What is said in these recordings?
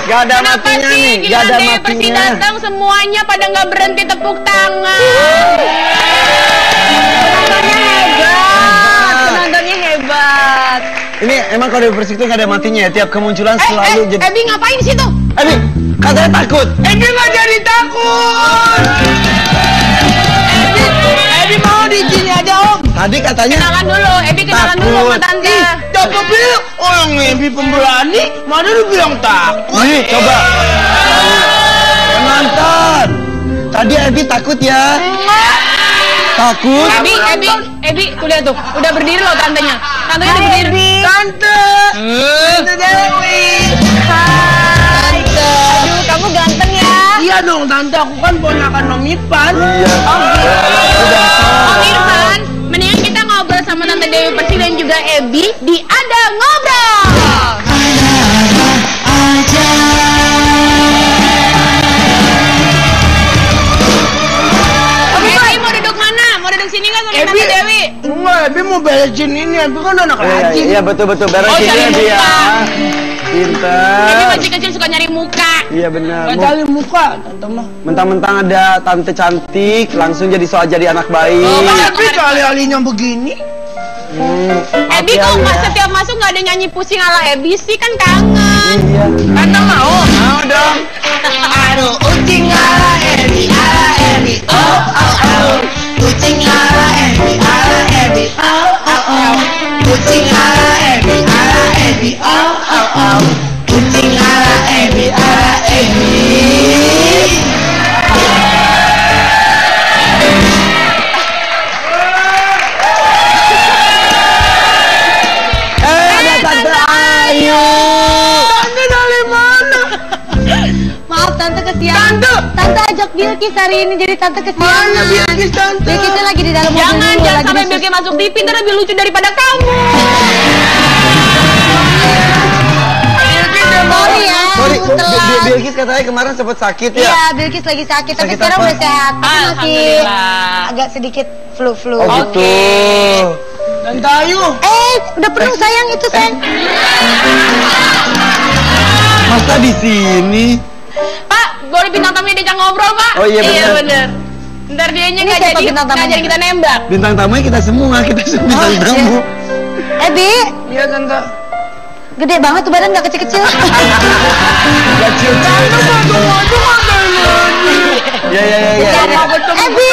Gak ada matinya nih, gak ada matinya. Persib datang semuanya pada nggak berhenti tepuk tangan. Penontonnya hebat. Ini emang kalau di Persik itu gak ada matinya ya, tiap kemunculan selalu jadi. Ebi ngapain di situ? Ebi, katanya takut. Ebi nggak jadi takut. Ebi mau di sini aja Om. Tadi katanya. Kenalan dulu, Ebi kenalan dulu sama tante. Coba bilang orang Ebi pemberani, mana lu bilang takut? Nih, coba. Penonton. Tadi Ebi takut ya? Takut? Ebi, tuh lihat tuh, udah berdiri loh tantenya. Tantenya udah berdiri. Tante Dewi. Hai. Aduh, kamu ganteng ya. Iya dong Tante, aku kan ponakan Om Irfan. Iya. Om Irfan, mendingan kita ngobrol sama Tante Dewi Persik dan juga Ebi di Ada Ngobrol. Ebi mau duduk mana? Mau duduk sini nggak sama Tante Dewi? Enggak, Ebi mau beresin ini, Ebi kan anak rajin. Iya betul beresin cari Ebi ya. muka. Pinter. Ebi masih kecil suka nyari muka. Iya benar. Gak cari muka, Tante mah. Mentang-mentang ada tante cantik, langsung jadi jadi anak baik. Ebi kali-kalinya begini. Ebi kok nggak setiap masuk nggak ada nyanyi pusing ala Ebi sih, kan kangen. Iya. Tante mau? Mau dong. Aduh, kucing ala Ebi, oh oh oh. Kucing ala Ebi, oh oh oh. Kucing ala Ebi, oh oh oh. Kucing ala Ebi. Ada tante Ayu. Tante dari mana? Maaf tante kesian. Tante ajak Bilkis hari ini, jadi tante kesian. Mana Bilkis Tante? Bilkisnya lagi di dalam mobil. Jangan sampai Bilkis masuk TV, ntar lebih lucu daripada kamu. Sorry ya. Sorry, Bilkis katanya kemarin sempat sakit ya? Iya, Bilkis lagi sakit, tapi Sakit sekarang apa? udah sehat. Tapi masih agak sedikit flu-flu. Oh gitu. Tante Ayu. Udah penuh sayang itu sayang. Masa di sini? Pak, boleh bintang tamunya diajak ngobrol Pak? Oh iya benar. bener. Ntar dianya nggak jadi ngajarin kita nembak. Bintang tamunya kita semua bintang tamu. Bi, Iya Tante. gede banget tuh badan, nggak kecil-kecil. Kecil. Ya. Bi,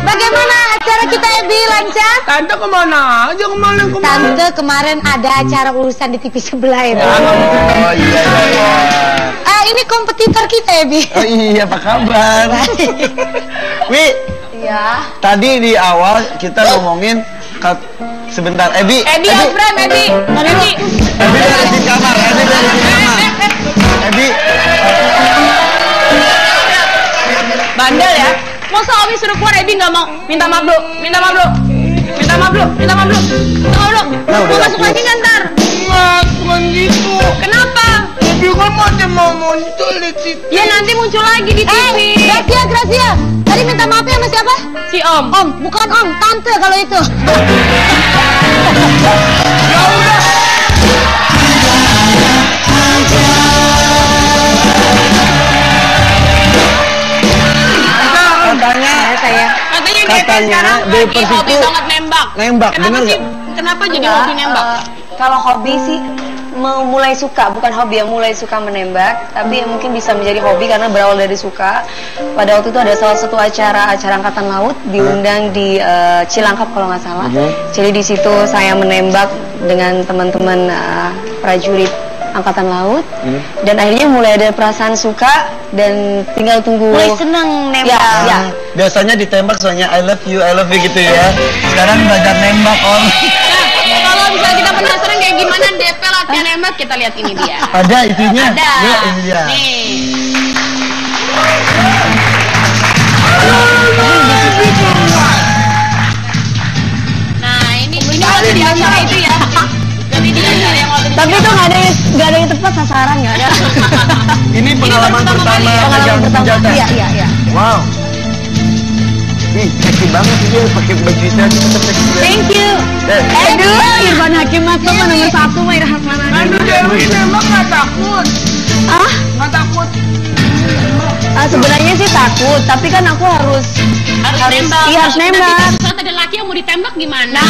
bagaimana acara kita Bi, lancar? Tante kemana aja kemarin? Tante kemarin ada acara urusan di TV sebelah itu. Oh iya. Ini kompetitor kita Bi. Oh iya, apa kabar? Wi, Iya. tadi di awal kita ngomongin sebentar, Ebi Afram, Ebi. beresin kamar. Ebi. Bandel ya. Masa Omi suruh keluar, Ebi nggak mau. Minta maaf dulu. Nah, udah Mau masuk aku. lagi nggak ntar? Enggak, bukan gitu. Kenapa? Ebi kan masih mau muncul di situ. Ya nanti muncul lagi di TV. Gracia. Tadi minta maafnya sama siapa? Si Om. Om, bukan Om, Tante kalau itu. Ya udah. Katanya dia Dewi Persik hobi itu banget nembak. bener nggak? Kenapa jadi hobi nembak? Kalau hobi sih mulai suka, bukan hobi, yang mulai suka menembak, tapi mungkin bisa menjadi hobi karena berawal dari suka. Pada waktu itu ada salah satu acara Angkatan Laut diundang di Cilangkap kalau nggak salah. Jadi di situ saya menembak dengan teman-teman prajurit Angkatan Laut, dan akhirnya mulai ada perasaan suka dan tinggal tunggu. Mulai seneng nembak. Ya. Biasanya ditembak soalnya I love you gitu ya. Sekarang belajar nembak Om. Nah, kalau misalnya kita penasaran kayak gimana DP latihan nembak, kita lihat ini dia. Ada itunya? Ada. Ya, ini dia. Nih. Nah, ini waktu di acara itu ya. Jadi di acara yang waktu Tapi itu nggak ada yang tepat sasaran, nggak ada. Ini pengalaman pertama Pengalaman pegang pertama. senjata. Iya. Wow. Ih, seksi banget dia pakai baju istirahat tetap seksi. Thank you. Aduh, Irfan Hakim mas mah nomor 1 mah Irfan Hakim. Aduh, Dewi nembak nggak takut. Ah, Nggak takut. Sebenarnya sih takut, tapi kan aku harus nembak. Iya, harus nembak. Saat ada laki yang mau ditembak gimana?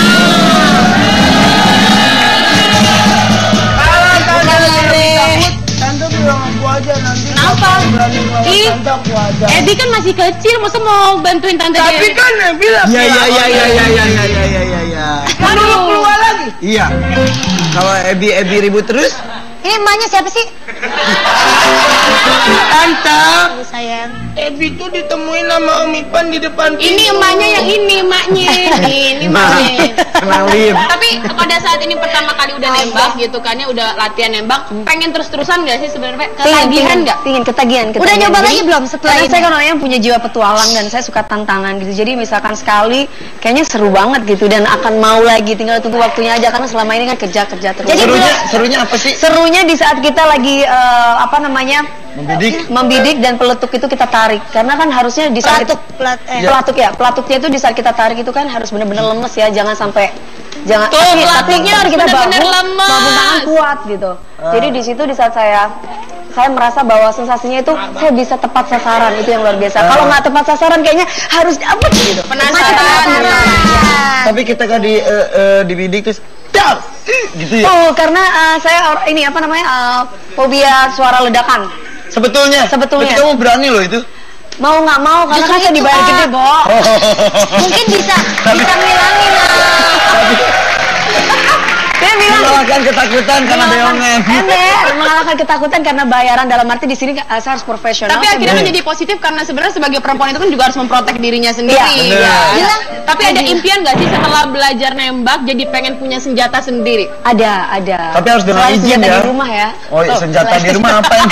Tante bilang aku aja nanti. Kenapa? Berani ngelawan Ih, tante aku aja. Ebi kan masih kecil, masa mau bantuin tante Tapi Dewi? kan bilang. Iya. Kan dulu keluar lagi. Iya. Kalau Ebi ribut terus, Ini emaknya siapa sih? Tante, Sayang. Ebi tuh ditemuin sama Om Ipan di depan Ini emaknya yang ini, emaknya. Ini emaknya. kenalin. Tapi pada saat ini pertama kali udah nembak gitu kan ya, udah latihan nembak, pengen terus-terusan gak sih sebenarnya? Ketagihan nggak? Pingin ketagihan. Udah nyoba lagi belum setelah Karena ini? saya kan orang yang punya jiwa petualang dan saya suka tantangan gitu. Jadi misalkan sekali kayaknya seru banget gitu dan akan mau lagi, tinggal tunggu waktunya aja karena selama ini kan kerja terus. Jadi Serunya apa sih? Serunya di saat kita lagi membidik dan peletuk itu kita tarik karena kan harusnya di saat pelatuknya itu di saat kita tarik itu kan harus benar-benar lemes ya, jangan sampai Tuh, pelatuknya harus kita benar-benar bahu lemes. tangan kuat gitu. Jadi di situ di saat saya merasa bahwa sensasinya itu saya bisa tepat sasaran, itu yang luar biasa. Kalau nggak tepat sasaran kayaknya harus dapet gitu. Penasaran. Tapi kita kan dibidik terus gitu ya. Oh, karena saya ini fobia suara ledakan. Sebetulnya. Tapi kamu berani loh itu. Mau nggak mau karena Justru kan saya itu, dibayar Kak. gede, Bo. Mungkin bisa ngilangin lah. Saya bilang Mengalahkan ketakutan karena beongan. mengalahkan ketakutan karena bayaran, dalam arti di sini saya harus profesional. Tapi akhirnya menjadi positif karena sebenarnya sebagai perempuan itu kan juga harus memprotek dirinya sendiri. Iya, benar. Tapi ada impian gak sih setelah belajar nembak jadi pengen punya senjata sendiri? ada. Tapi harus dengan Selain izin senjata ya. di rumah ya. Oh, senjata di rumah apa yang?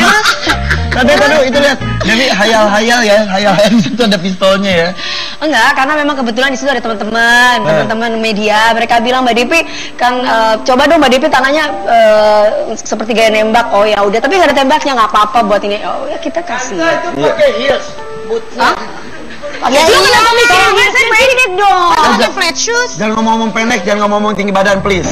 Tadi itu lihat. Jadi hayal-hayal ya, hayal-hayal di situ ada pistolnya ya. Enggak, karena memang kebetulan di situ ada teman-teman media. Mereka bilang, Mbak Devi kan coba dong Mbak Devi tangannya seperti gaya nembak. Oh ya udah, tapi nggak ada tembaknya, nggak apa-apa buat ini. Oh ya kita kasih. Itu pakai heels. Hah? Ya, Lu kenapa mikirin saya pendek dong. Pakai flat shoes. Jangan ngomong pendek, jangan ngomong tinggi badan, please.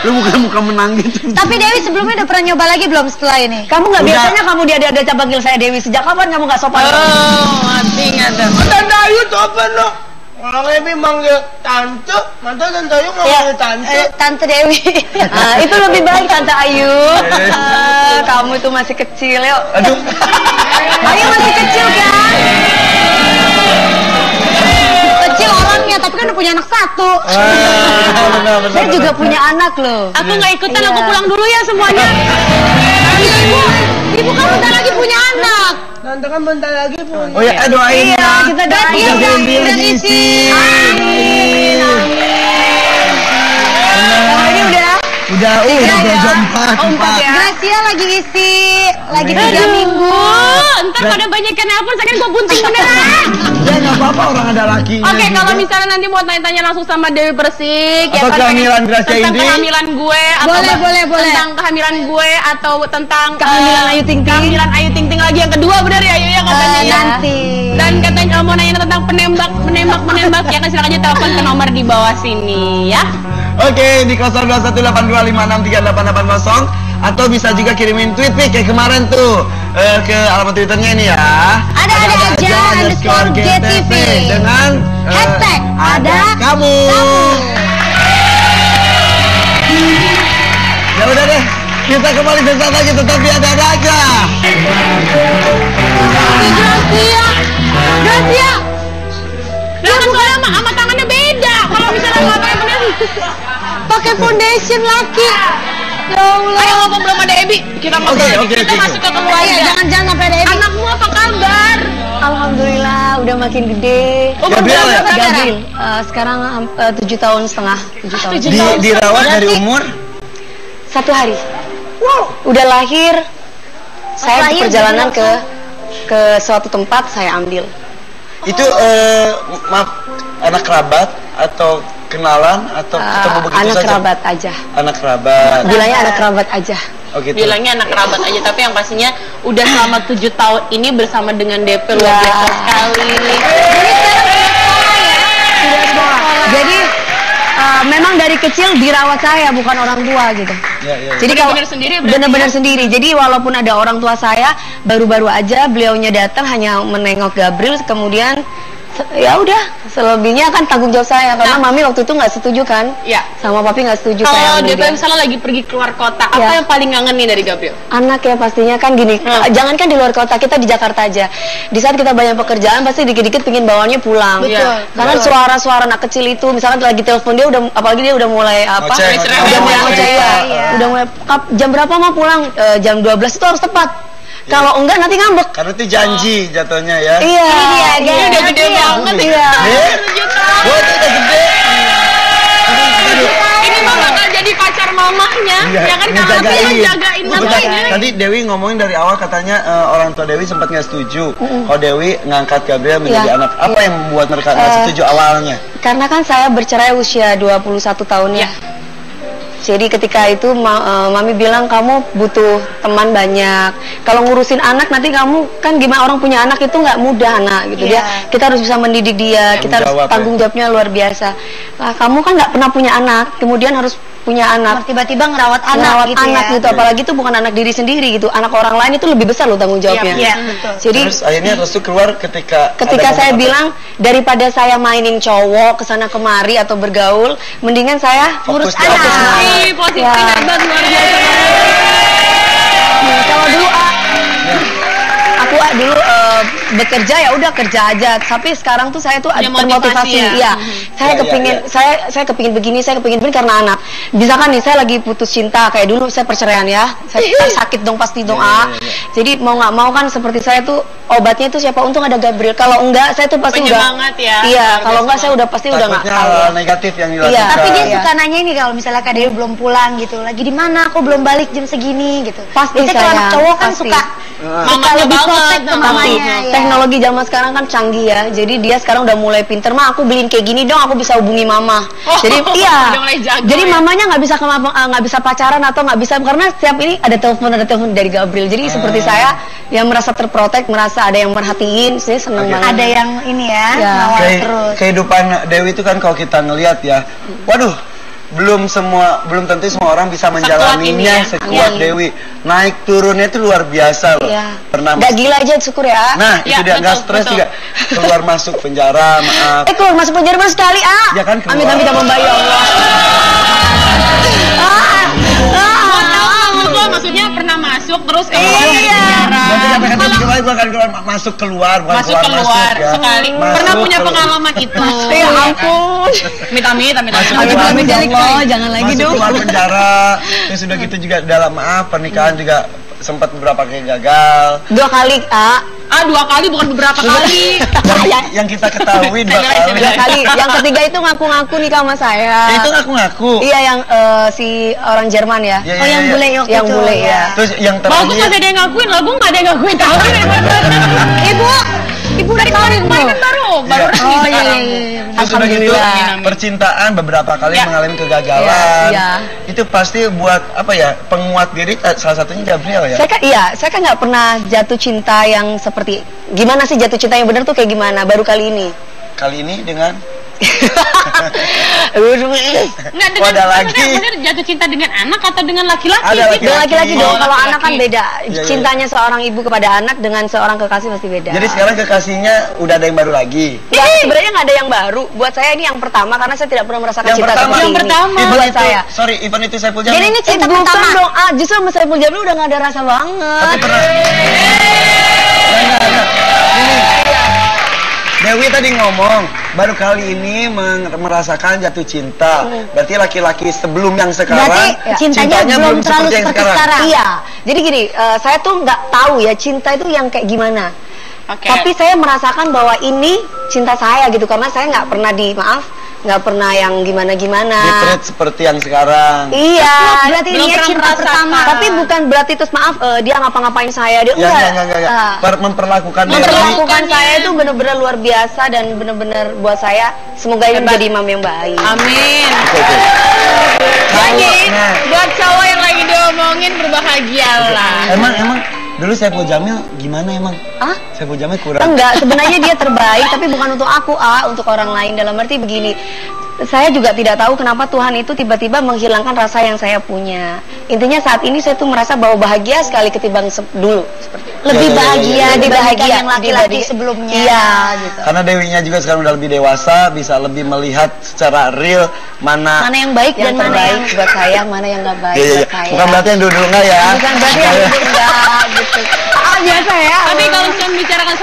Lu bukan menang gitu. Tapi Dewi sebelumnya udah pernah nyoba lagi belum setelah ini? Kamu nggak Udah. biasanya kamu dia panggil saya Dewi, sejak kapan kamu nggak sopan? Mati nggak tuh? Tante Ayu tuh apa dong? Orang Ebi manggil tante, masa Tante Ayu manggil tante. Tante Dewi. Nah, itu lebih baik Tante Ayu. Kamu itu masih kecil, yuk. Aduh. Ayu masih kecil kan? Kecil orangnya, tapi kan udah punya anak satu. Benar. Saya juga punya anak loh. Aku nggak ikutan, Iya. aku pulang dulu ya semuanya. Ibu kamu bentar lagi punya anak. Tante kan bentar lagi punya. Oh ya, doain Iya, ya. kita doain. Iya, Amin. diisi. Amin. Kalau ini udah Udah 2 jam 4. 4 ya. Gracia lagi isi, lagi 3 Aduh, minggu. ntar pada banyak yang nelpon, saya kan gua bunting beneran. Ya nggak apa-apa, orang ada lakinya. Oke, juga. kalau misalnya nanti mau tanya-tanya langsung sama Dewi Persik Atau kan, kehamilan Gracia tentang Indi. kehamilan gue atau Boleh. tentang kehamilan gue atau tentang Kehamilan Ayu Ting Ting. kehamilan Ayu Ting Ting lagi yang kedua, bener ya Ayu ya katanya ya. Nanti. Dan katanya mau nanya tentang menembak ya kan, silakan aja telepon ke nomor di bawah sini ya. Oke, di 021825638880 atau bisa juga kirimin tweet nih kayak kemarin tuh ke alamat Twitternya ini ya. Ada _GTV dengan Hashtag ada kamu. Ya udah deh, kita kembali sesaat lagi, tetapi ada aja. Gracia. Lah kan soalnya sama tangannya beda. Kalau misalnya ngapain pakai foundation laki. Ya Allah. Ayo ngomong belum ada Ebi. Kita ngobrol Oke, lagi. oke, Kita oke. masuk ke keluarga. Jangan sampai ada Ebi. Anakmu apa kabar? Alhamdulillah udah makin gede. Umur Gabriel ya? berapa sekarang? Gabriel, sekarang 7 tahun setengah. 7 tahun. Dirawat dari umur 1 hari. Wow. Udah lahir. Saya lahir perjalanan jadi ke suatu tempat saya ambil. itu maaf anak kerabat atau kenalan atau ketemu begitu anak saja? kerabat aja. Anak kerabat. Bilangnya anak kerabat aja. Oh gitu. Bilangnya anak kerabat aja, tapi yang pastinya udah selama 7 tahun ini bersama dengan DP luar biasa sekali. Sudah sekolah. Jadi memang dari kecil dirawat saya, bukan orang tua gitu. Ya, ya. Jadi kalau Benar-benar sendiri berarti benar-benar sendiri. Jadi walaupun ada orang tua saya, baru-baru aja beliaunya datang hanya menengok Gabriel, kemudian ya udah, selebihnya kan tanggung jawab saya karena mami waktu itu nggak setuju kan. Iya. Sama papi nggak setuju saya Kalau ambil DP dia. misalnya lagi pergi keluar kota, apa Ya. yang paling ngangen nih dari Gabriel? Anak ya pastinya kan gini, jangankan di luar kota, kita di Jakarta aja. Di saat kita banyak pekerjaan pasti dikit-dikit pingin bawanya pulang. Betul, Karena suara-suara anak kecil itu, misalkan lagi telepon dia udah, apalagi dia udah mulai apa? Ngoceh, Udah mulai ngoceh ya. Iya. Udah mulai jam berapa mau pulang? Jam 12 itu harus tepat. Kalau enggak nanti ngambek. Karena itu janji jatuhnya ya. Iya. Ini udah gede banget ya. Iya. Wah, itu udah gede. Ini mah bakal jadi pacar mamahnya, Iya, ya kan? Kalau ngejagain. dia jagain Betul. mamahnya. Tadi Dewi ngomongin dari awal katanya orang tua Dewi sempat nggak setuju. Kalau Dewi ngangkat Gabriel menjadi Iya. anak. Apa yang membuat mereka nggak setuju awalnya? Karena kan saya bercerai usia 21 tahun ya. Jadi ketika itu mami bilang kamu butuh teman banyak. Kalau ngurusin anak nanti kamu kan gimana, orang punya anak itu nggak mudah anak gitu Iya. dia. Kita harus bisa mendidik dia. Kita harus Tanggung jawab, tanggung jawabnya luar biasa. Nah, kamu kan nggak pernah punya anak, kemudian harus punya anak. Tiba-tiba ngerawat anak Ngerawat gitu anak ya. gitu, apalagi itu bukan anak diri sendiri gitu. Anak orang lain itu lebih besar loh tanggung jawabnya. Iya, betul. Jadi Terus akhirnya Restu keluar ketika ketika ada saya momen apa? bilang daripada saya mainin cowok kesana kemari atau bergaul, mendingan saya Fokus ngurus di anak. anak. Ih, positif Ya. hebat luar biasa. Kalau dulu aku dulu bekerja ya udah kerja aja, tapi sekarang tuh saya tuh Punya termotivasi motivasi ya. iya. Saya Ya, kepingin ya. saya kepingin begini, saya kepingin begini karena anak. Misalkan nih saya lagi putus cinta kayak dulu saya perceraian ya. Saya kan sakit dong pasti dong Ya, ya, ya. Jadi mau nggak mau kan seperti saya tuh obatnya itu siapa, untung ada Gabriel. Kalau enggak saya tuh pasti Penyemangat udah ya. Iya, Luar kalau biasa enggak saya udah pasti udah nggak Takutnya tahu. hal negatif yang dilakukan. Iya. Tapi dia Iya. suka nanya ini kalau misalnya Kak Dewi belum pulang gitu, lagi di mana? Aku belum balik jam segini gitu. Pasti Biasanya kalau anak sayang, cowok kan pasti. suka Mamanya lebih banget. protek ke mamanya. Pasti. ya. Teknologi zaman sekarang kan canggih ya. Jadi dia sekarang udah mulai pinter. Ma, aku beliin kayak gini dong, aku bisa hubungi mama. Oh, Jadi iya. udah mulai jago Jadi ya. mamanya nggak bisa nggak bisa pacaran atau nggak bisa karena setiap ini ada telepon dari Gabriel. Jadi seperti saya yang merasa terprotek, merasa ada yang merhatiin, saya seneng Oke. banget. Ada yang ini ya, Ya. ngawal Kayak- terus. kehidupan Dewi itu kan kalau kita ngelihat ya, waduh, belum tentu semua orang bisa menjalaninya ini ya. sekuat Amin. Dewi. Naik turunnya itu luar biasa loh. Iya. Pernah Gak gila aja syukur ya. Nah, Ya, itu dia nggak betul, stres betul. juga. Keluar masuk penjara, maaf. Keluar masuk penjara baru sekali Ya kan, keluar. Amit amit ya Allah. Mau tahu nggak gua maksudnya pernah masuk terus keluar dari penjara. Berarti kata-kata kemarin gua akan keluar masuk keluar, bukan Masuk keluar keluar ya. sekali. Masuk, Pernah punya keluar. pengalaman itu. Ya ampun. Amit-amit, Masuk Amit keluar amit ya penjara. Allah, jangan lagi Masuk dong. keluar penjara. Terus sudah gitu juga dalam pernikahan juga sempat beberapa kali gagal. 2 kali, Ah, 2 kali bukan beberapa kali. Yang kita ketahui 2 kali. 2 kali. Yang ketiga itu ngaku-ngaku nikah sama saya. Itu ngaku-ngaku. Iya, yang si orang Jerman ya. Iya, Oh, iya, yang iya. bule waktu Yang itu. bule ya. Terus yang Bagus masih terakhir ada yang ngakuin, lah gua nggak ada yang ngakuin tahu. Ibu dari kemarin kan baru Iya. resmi Oh iya sekarang. iya iya. Terus udah gitu Alhamdulillah. percintaan beberapa kali Ya. mengalami kegagalan. Ya, Itu pasti buat apa ya? Penguat diri salah satunya Gabriel ya. Saya kan nggak pernah jatuh cinta yang seperti gimana sih jatuh cinta yang benar tuh kayak gimana? Baru kali ini. Kali ini dengan Nggak Oh, ada lagi. Bener jatuh cinta dengan anak atau dengan laki-laki? Ada gitu? laki-laki. Dengan laki-laki dong. Oh, Kalau laki-laki. anak kan beda. Iya. Cintanya seorang ibu kepada anak dengan seorang kekasih pasti beda. Jadi sekarang kekasihnya udah ada yang baru lagi. Ya, sebenarnya nggak ada yang baru. Buat saya ini yang pertama karena saya tidak pernah merasakan Yang cinta pertama. seperti Yang ini. pertama. Event Buat itu, saya. sorry, event itu saya punya. Jadi ini cinta Bukan pertama dong. dong. Justru sama Saiful Jamil udah nggak ada rasa banget. Tapi pernah. Enggak. Ini. Dewi tadi ngomong baru kali ini merasakan jatuh cinta. Berarti laki-laki sebelum yang sekarang Berarti cintanya belum terlalu yang seperti sekarang. Iya. Jadi gini, saya tuh nggak tahu ya cinta itu yang kayak gimana. Oke. Tapi saya merasakan bahwa ini cinta saya gitu karena saya nggak pernah nggak pernah yang gimana-gimana. Ditreat seperti yang sekarang. Iya, Berarti Belum dia pernah cinta merasakan. pertama. tapi bukan berarti terus maaf dia ngapa-ngapain saya, dia Ya, enggak. enggak. Memperlakukan Dewi. Memperlakukan saya itu benar-benar luar biasa dan benar-benar buat saya semoga ini menjadi imam yang baik. Amin. Oke. Jadi Nah, buat cowok yang lagi diomongin berbahagialah. emang dulu Saiful Jamil gimana emang? Ah? Saiful Jamil kurang. Enggak, sebenarnya dia terbaik tapi bukan untuk aku, untuk orang lain. Dalam arti begini, saya juga tidak tahu kenapa Tuhan itu tiba-tiba menghilangkan rasa yang saya punya. Intinya saat ini saya tuh merasa bahwa bahagia sekali ketimbang dulu. Seperti itu. Lebih Ya, bahagia dibandingkan yang laki-laki dibanding- sebelumnya. Iya, gitu. Karena Dewinya juga sekarang udah lebih dewasa, bisa lebih melihat secara real Mana yang baik Yang dan mana terbaik yang buat saya, mana yang nggak baik Iya, iya. buat saya. Bukan berarti yang dulu enggak ya. Bukan berarti yang dulu enggak gitu. Biasa ya. Tapi kalau misalnya membicarakan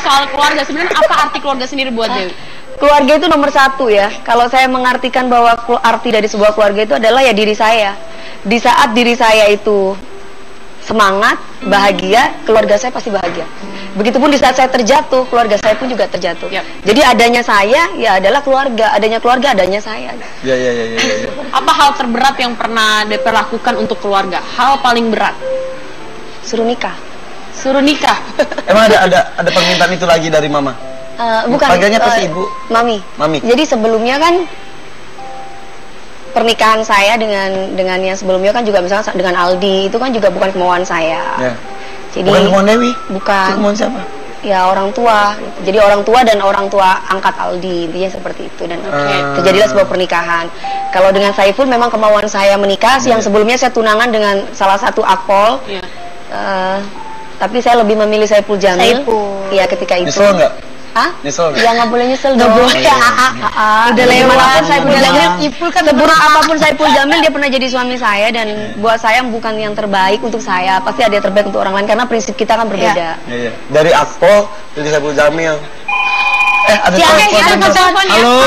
soal keluarga, sebenarnya apa arti keluarga sendiri buat Dewi? Keluarga itu nomor satu ya. Kalau saya mengartikan bahwa arti dari sebuah keluarga itu adalah ya diri saya. Di saat diri saya itu semangat, bahagia, keluarga saya pasti bahagia. Begitupun di saat saya terjatuh, keluarga saya pun juga terjatuh. Yap. Jadi adanya saya ya adalah keluarga, adanya keluarga adanya saya. Iya. Apa hal terberat yang pernah DP lakukan untuk keluarga? Hal paling berat? Suruh nikah. Suruh nikah. Emang ada permintaan itu lagi dari mama? Bukan. Panggilnya pasti ibu. Mami. Mami. Jadi sebelumnya kan pernikahan saya dengan yang sebelumnya kan juga misalnya dengan Aldi itu kan juga bukan kemauan saya. Ya. Jadi Bukan kemauan Dewi? Bukan. Itu kemauan siapa? Ya orang tua. Jadi orang tua dan orang tua angkat Aldi, intinya seperti itu dan terjadilah sebuah pernikahan. Kalau dengan Saiful memang kemauan saya menikah, yang sebelumnya saya tunangan dengan salah satu akpol. Iya. Tapi saya lebih memilih Saiful Jamil. Saiful. Iya ketika itu. Nyesel nggak? Hah? Nyesel nggak? Ya nggak boleh nyesel dong. boleh. Udah lewat Saiful Udah Jamil. Saiful kan Seburuk apapun Saiful Jamil dia pernah jadi suami saya dan buat saya bukan yang terbaik untuk saya. Pasti ada yang terbaik untuk orang lain karena prinsip kita kan berbeda. Iya. Dari Akpol, dari Saiful Jamil. Ada Ya, telepon. kita Mas. telepon ya. Halo.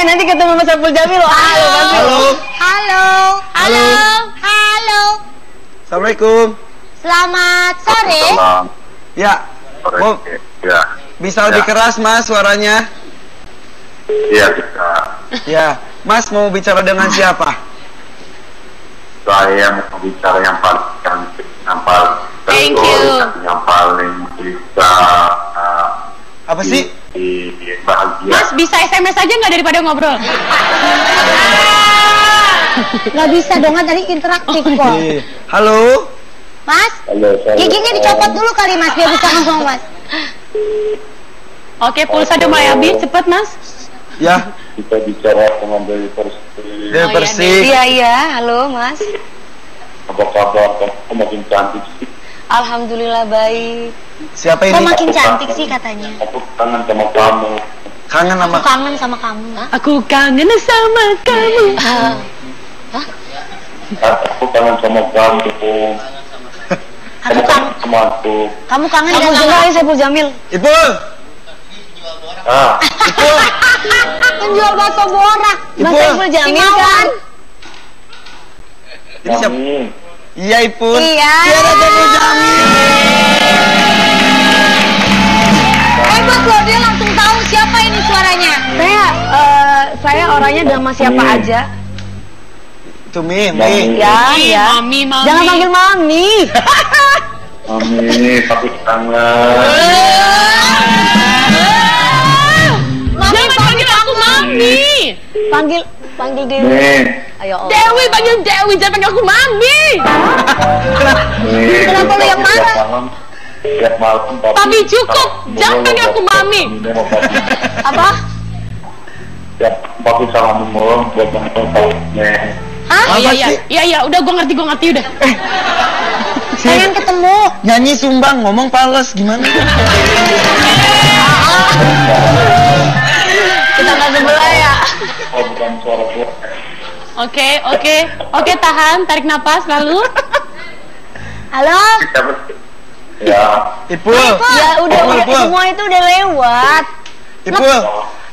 Nanti ketemu sama Saiful Jamil loh. Halo. Halo. Halo. Assalamualaikum. Selamat sore. Ya. Mau Ya, bisa lebih keras Mas suaranya? iya bisa. Ya. Mas mau bicara dengan siapa? Saya mau bicara yang paling cantik, yang paling Thank terbaik, you. yang paling bisa Apa sih? bahagia. Mas bisa SMS aja nggak daripada ngobrol? Nggak bisa dong kan tadi interaktif kok. Iya. Halo. Mas, Halo, saya giginya dicopot dulu kali Mas biar bisa ngomong Mas. Oke, pulsa udah mulai habis, cepet Mas. Ya. kita bicara dengan Dewi Persik. Dewi Persik. Iya, halo Mas. Apa kabar? Kamu makin cantik sih. Alhamdulillah baik. Siapa Kok ini? makin cantik sih katanya. Aku kangen sama kamu. Kangen sama Aku kangen sama kamu. Aku kangen sama kamu. Aku kangen sama kamu. Aku Kamu kangen. sama aku. Kamu kangen Saiful dengan Jamil, Saiful Jamil. Ipul. Ipul. penjual bakso borak. Mas Ipul. Saiful Jamil kan? Ini siapa? Mami. Iya Ipul. Iya. Tiara Saiful Jamil. Hebat loh dia langsung tahu siapa ini suaranya. Saya orangnya sama siapa aja. Itu Mi. Ya. Mami. Jangan panggil mami. Mami, tapi kangen. Jangan panggil aku Mami. Panggil Dewi. Nih, Ayo Allah. Dewi, panggil Dewi, jangan panggil aku Mami. nih. Kenapa lu yang marah? Tiap malam Papi cukup, jangan panggil aku Mami. Apa? Tiap papi salam mulu buat nonton filmnya. Apa sih? Iya, udah gue ngerti udah. Pengen ketemu. Nyanyi sumbang, ngomong pales gimana? Kita nggak sebelah ya. Oh, bukan suara gue. Oke, tahan, tarik napas lalu. Halo. Ya, Ipul. Ya udah, Ipul. semua itu udah lewat. Ipul.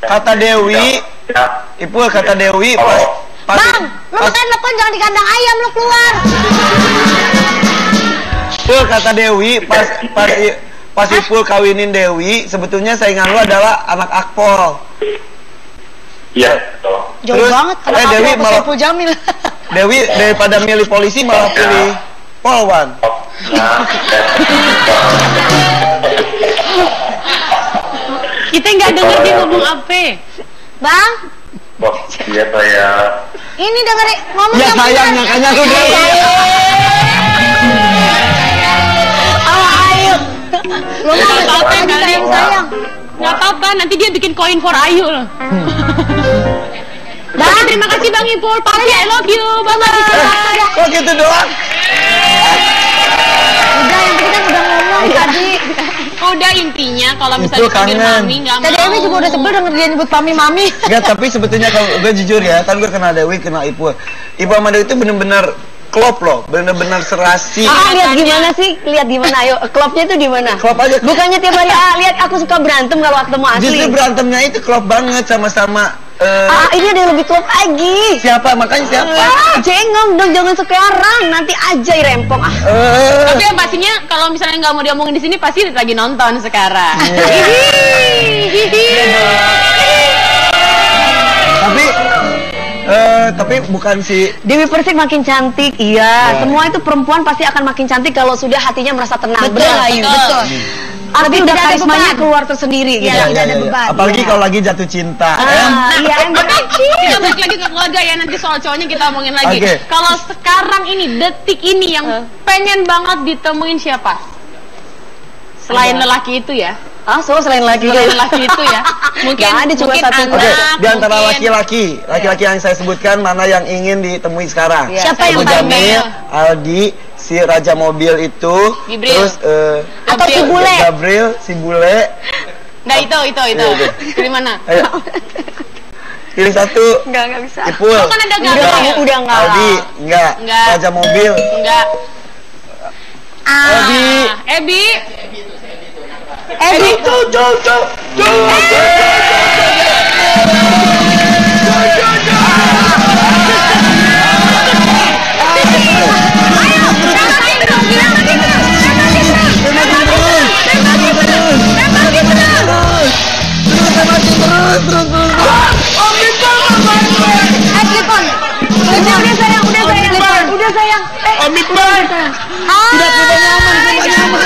Kata Dewi. ya. Ipul kata Dewi pas Bang, lu makan telepon jangan di kandang ayam lu keluar. Ipul kata Dewi pas Ipul kawinin Dewi, sebetulnya saingan lu adalah anak Akpol. Iya, betul. Jauh Terus, banget. Anak aku Dewi apa malah- Saiful Jamil. Dewi daripada milih polisi malah pilih polwan. Nah, Kita nggak denger dia ngomong apa. Bang, Bos, iya saya. ini dengerin ngomong Ya yang sayang, benar. makanya aku Dewi. Ayo. Lo Nggak mau apa-apa, lagi kali. sayang. Nggak apa-apa, nanti dia bikin koin for Ayu loh. Bang, terima kasih Bang Ipul. Papi, I love you. Bye-bye. Kok gitu doang? Udah, yang penting kan udah ngomong tadi. Udah intinya kalau Itu misalnya panggil kangen. mami nggak Tadi Dewi mau. juga udah sebel denger dia nyebut mami. Enggak, tapi sebetulnya kalau gue jujur ya, kan gue kenal Dewi, kenal Ipul. Ibu sama Dewi itu bener-bener klop loh, bener-bener serasi. Lihat gimana sih? Lihat gimana? Ayo, klopnya itu di mana? Klop aja. Bukannya tiap hari lihat aku suka berantem kalau ketemu asli. Justru berantemnya itu klop banget sama-sama. Ini ada yang lebih klop lagi. Siapa? Makanya siapa? Jengong dong, jangan sekarang. Nanti aja rempong. Tapi yang pastinya kalau misalnya nggak mau diomongin di sini pasti lagi nonton sekarang. Tapi bukan si Dewi Persik makin cantik, iya. Semua itu perempuan pasti akan makin cantik kalau sudah hatinya merasa tenang. Betul, Benar nggak, Ayu? betul. Arti Tapi udah tidak ada karismanya beban. keluar tersendiri gitu. Iya, tidak ada beban. Apalagi kalau lagi jatuh cinta. Iya, emang. Kita balik lagi ke keluarga ya, nanti soal cowoknya kita omongin lagi. Oke. Kalau sekarang ini, detik ini yang pengen banget ditemuin siapa? Selain lelaki itu ya. Selain lagi. Selain lelaki itu ya. Mungkin Nggak ada, cuma mungkin satu. anak, Oke, di antara mungkin- laki-laki yang saya sebutkan mana yang ingin ditemui sekarang? Iya. Siapa yang Abu paling Jamil, pengen? Aldi, si Raja Mobil itu, Gibril. terus Atau si Gabriel. bule. Gabriel, si bule. Nah itu. Iya. Dari mana? Ayo. Pilih satu. Enggak bisa. Ipul. Oh, kan ada Gabriel. Udah enggak. Aldi, enggak. Enggak. Raja Mobil. Enggak. Ebi. Ebi. Ebi. Udah sayang. Omikron. Tidak semuanya aman, semuanya aman.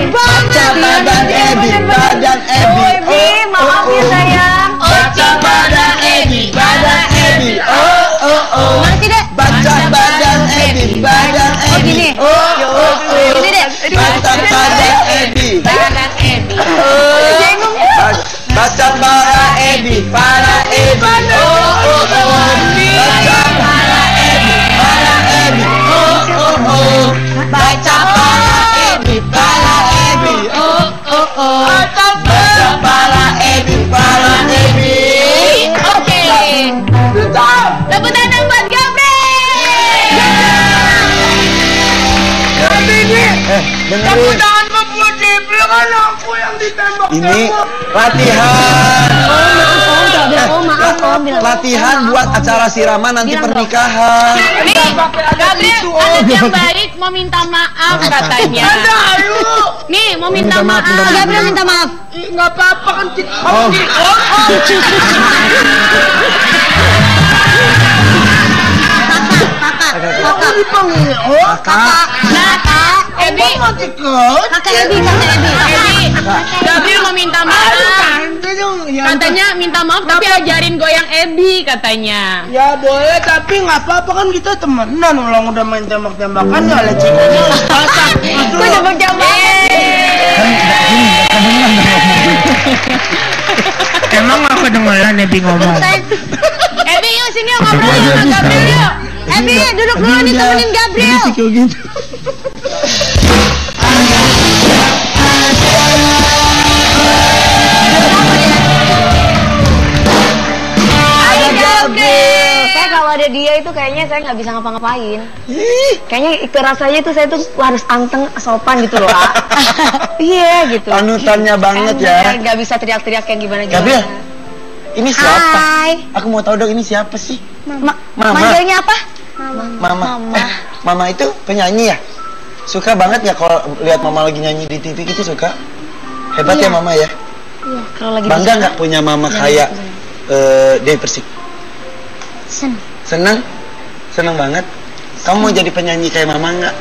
Baca badan Ebi, badan Ebi. Ebi, maaf ya sayang. Baca badan Ebi, badan Ebi. Ngerti deh. Baca badan Ebi, badan Ebi. gini. Gini deh. Baca badan Ebi. Badan Ebi. Baca para Ebi, para Ebi. Baca para Ebi, para Ebi. Baca para Ebi, para Ebi. Baca para Ebi, para Ebi. Oke. Tepuk tangan buat Gabriel. Dengerin. Ini latihan. Latihan buat acara siraman nanti pernikahan. Nih, Gabriel anak yang baik mau minta maaf katanya. Nih, mau minta maaf. Gabriel minta maaf. Oh. Kakak. Ebi, Kakak Ebi, kakak Ebi. Gabriel mau minta maaf. Katanya minta maaf tapi ajarin goyang Ebi katanya. Ya boleh, tapi nggak apa-apa kan kita temenan. Ulang udah main tembak-tembakan ya lecehnya pasak. Gue udah berjamaah. Emang nggak kedengeran Ebi ngomong? Ebi yuk sini yuk ngobrol sama Gabriel yuk. Ebi, duduk dulu nih temenin Gabriel. Ayo Gabriel. Saya kalau ada dia itu kayaknya saya nggak bisa ngapa-ngapain. Kayaknya itu rasanya tuh saya tuh harus anteng sopan gitu loh. Kak. Iya gitu. Panutannya banget ya. Nggak bisa teriak-teriak yang gimana Gabriel, ini siapa? Hai. Aku mau tahu dong ini siapa sih? Mama. Manggilnya apa? Mama. Mama itu penyanyi ya? Suka banget nggak kalau lihat mama lagi nyanyi di TV gitu, suka? Hebat ya mama ya. Iya. Kalau lagi Bangga nggak punya mama kayak Dewi Persik? Seneng. Senang? Senang banget. Kamu mau jadi penyanyi kayak mama nggak?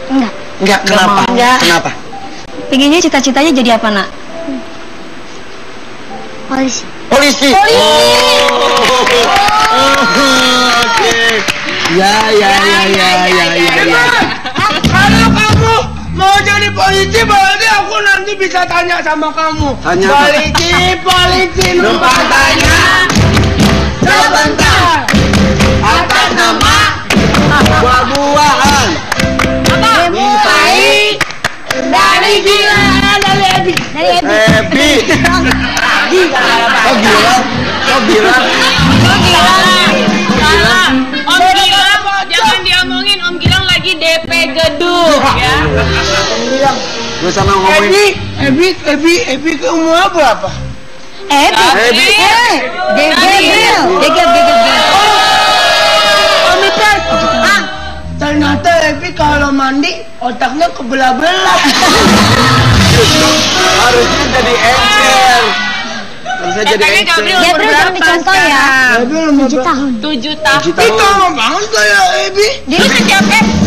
Enggak. Nggak. Kenapa? Nggak. Kenapa? Pengennya cita-citanya jadi apa, Nak? Polisi. Polisi. Oke. Ya. Kalau kamu mau jadi polisi, berarti aku nanti bisa tanya sama kamu. Tanya apa? Polisi, numpang tanya sebentar. Atas nama Buah-buahan. Mintai dari gila dari Ebi. Happy. Kok bilang? Salah. Om Gilang, jangan diomongin. Om Gilang lagi DP gedung ya. Gue sama ngomongin. Ebi ke umur berapa? Happy. Gabriel. Om Ipes. Ternyata Ebi kalau mandi otaknya kebelah-belah. Harusnya jadi angel. Harusnya jadi Katanya angel. Gabriel umur Gabriel jangan berapa dicontoh ya. sekarang? Ebi umur 7 tahun. 7 tahun. 7 Itu tahun. lama banget kayak Ebi.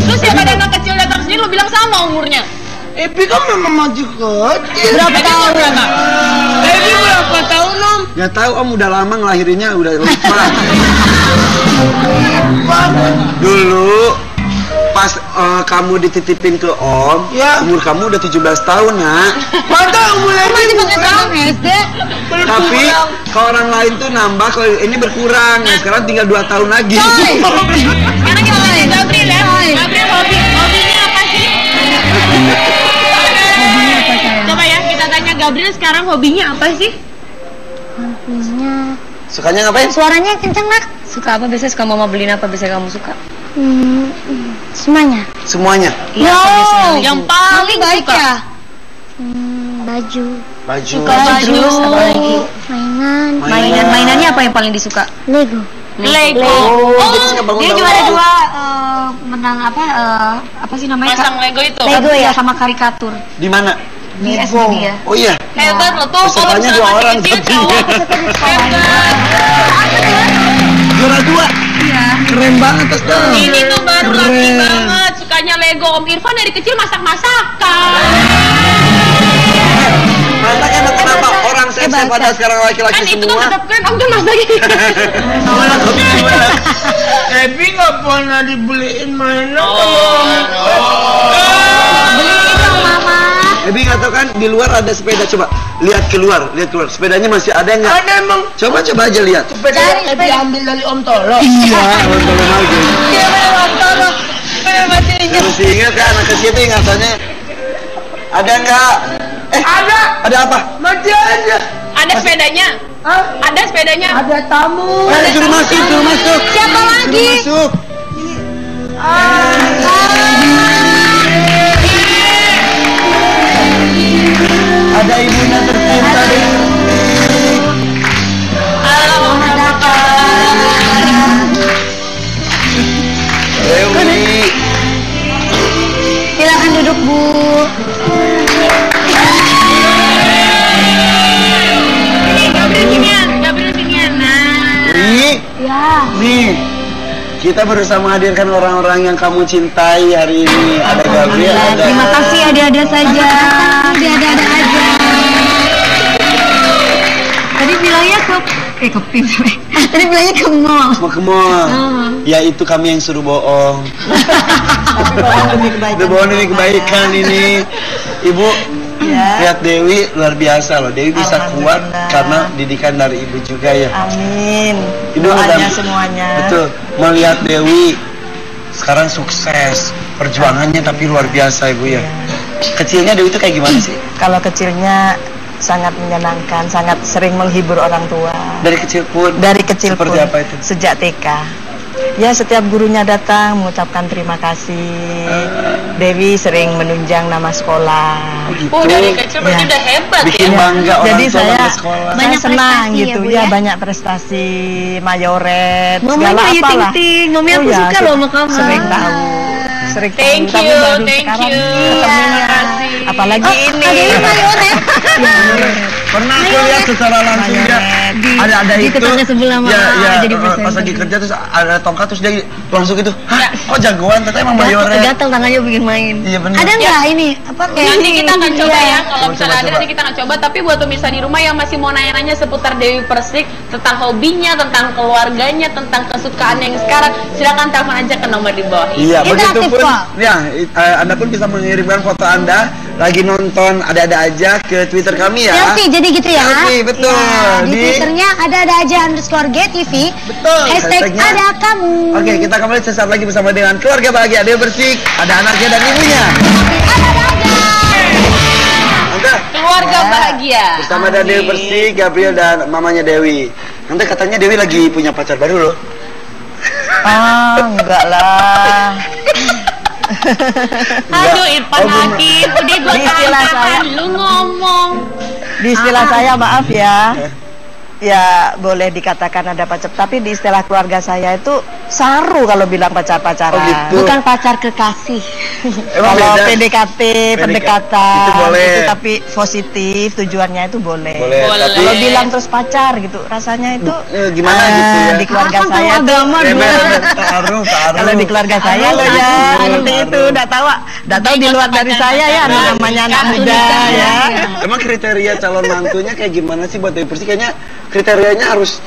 Lu siapa ada anak kecil datang sini lu bilang sama umurnya. Ebi kan memang masih kecil. Berapa tahun? Ebi berapa tahun Om? Nggak tahu Om, udah lama ngelahirinnya, udah lupa. Dulu pas kamu dititipin ke Om, Ya. umur kamu udah 17 tahun, Nak. Mata umur Ebi Masih pakai tahun SD. Tapi kalau orang lain tuh nambah, kalau ini berkurang. Nah, sekarang tinggal 2 tahun lagi. Sekarang kita tanya Gabriel ya. Gabriel hobinya apa sih? Coba ya kita tanya Gabriel sekarang hobinya apa sih? Hobinya Sukanya ngapain? suaranya kenceng, Nak. Suka apa biasanya? Suka mama beliin apa biasanya kamu suka? Semuanya. Semuanya. Iya, apa biasanya? Yang paling baik suka. ya. Baju. Baju. Suka baju. Terus apa lagi? Mainan. Mainannya apa yang paling disuka? Lego. Lego. Dia suka bangun Dia bangun. juara 2 menang apa sih namanya? Pasang Lego itu. Lego ya? Sama karikatur Di mana? di SD dia. Oh iya. Hebat lo tuh. Pesertanya 2 orang tapi. Hebat. Juara 2. Iya. Keren banget Astaga. Ini tuh baru laki banget. Sukanya Lego. Om Irfan dari kecil masak-masakan. Masak enak kenapa? Orang saya pada sekarang laki-laki Kan itu kan semua. tetap keren. Om tuh masakin. Gimana kopi gimana? Ebi nggak pernah dibeliin mainan. Beliin dong, Mama. Ebi nggak tahu kan di luar ada sepeda, coba lihat keluar. Sepedanya masih ada nggak? Ada emang. Coba aja lihat. Sepeda yang Ebi ambil dari Om Tolo. Iya, tolong aja. Iya bener Om Tolo. Bener masih ingat. Masih ingat kan anak kecil itu ingatannya? Ada nggak? Ada. Ada apa? Masih ada. Ada sepedanya. Hah? Ada sepedanya. Ada tamu. Suruh masuk. Siapa lagi? Suruh masuk. Ada ibunya tercinta Dewi. Silakan duduk, Bu. Ini Gabriel sinian. Nah. Ya. Nih, kita bersama hadirkan orang-orang yang kamu cintai hari ini. Ada Gabriel, ada. Terima kasih ada-ada saja. Ada aja. Tadi bilangnya ke pin. Tadi bilangnya ke mall. Mau ke mall. Ya itu kami yang suruh bohong. Udah bohong demi kebaikan ini. Ibu, lihat Dewi luar biasa loh. Dewi bisa kuat karena didikan dari ibu juga ya. Amin. Ibu Doanya udah semuanya. betul melihat Dewi sekarang sukses perjuangannya tapi luar biasa ibu ya. Kecilnya Dewi itu kayak gimana sih? Kalau kecilnya sangat menyenangkan, sangat sering menghibur orang tua. Dari kecil pun. Dari kecil seperti pun, apa itu? sejak TK. Ya setiap gurunya datang mengucapkan terima kasih. Dewi sering menunjang nama sekolah. Gitu. Oh dari kecil berarti Ya. udah hebat Bikin ya. bangga orang Jadi tua saya, bangga sekolah. saya Banyak senang prestasi ya, gitu Bu, ya, ya? banyak prestasi, mayoret, Mama segala Ayu apalah. Ting Ting, Mami aku suka loh sama kamu. Sering tahu. Sering Thank ketemu, tapi you, baru thank sekarang you. ketemunya. Makasih. Apalagi ini. Ada marionet. Pernah aku lihat secara langsung dia ada di itu. tetangga sebelah mah jadi pas presenter. lagi kerja terus ada tongkat terus dia langsung gitu. Hah, kok jagoan? Ternyata emang mayoret. Gatel tangannya bikin main. Iya benar. Ada nggak ini? Apa kayak Nanti kita akan coba ya, kalau Coba, misalnya ada coba. nanti kita akan coba. Tapi buat pemirsa di rumah yang masih mau nanya-nanya seputar Dewi Persik, tentang hobinya, tentang keluarganya, tentang kesukaan yang sekarang, silakan telepon aja ke nomor di bawah ini. Iya, Interaktif begitupun. kok. Ya, Anda pun bisa mengirimkan foto Anda lagi nonton ada-ada aja ke Twitter kami ya. selfie, jadi gitu ya? Selfie, betul. Ya, di Di- Twitternya ada aja _GTV. Betul. Hashtag Hashtagnya. ada kamu. Oke, kita kembali sesaat lagi bersama dengan keluarga bahagia Dewi Persik. Ada anaknya dan ibunya. Anda Keluarga bahagia. bersama dengan Dewi Persik, Gabriel dan mamanya Dewi. Nanti katanya Dewi lagi punya pacar baru loh. Enggak lah. Aduh, Irfan Hakim, udah gue Di istilah saya. lu ngomong. Di istilah saya maaf ya. Ya boleh dikatakan ada pacar, tapi di istilah keluarga saya itu saru kalau bilang pacar-pacaran. Oh, gitu. Bukan pacar kekasih. Emang Kalau beda? PDKT, pendekatan, itu boleh. itu tapi positif, tujuannya itu boleh. Boleh, Boleh. tapi Kalau bilang terus pacar gitu, rasanya itu gimana gitu ya? di keluarga Kan saya tahu tuh agama Taruh. kalau di keluarga saya loh ya seperti itu, udah tahu di luar dari saya ya namanya anak muda ya. Emang kriteria calon mantunya kayak gimana sih buat Dewi Persik? Kayaknya kriterianya harus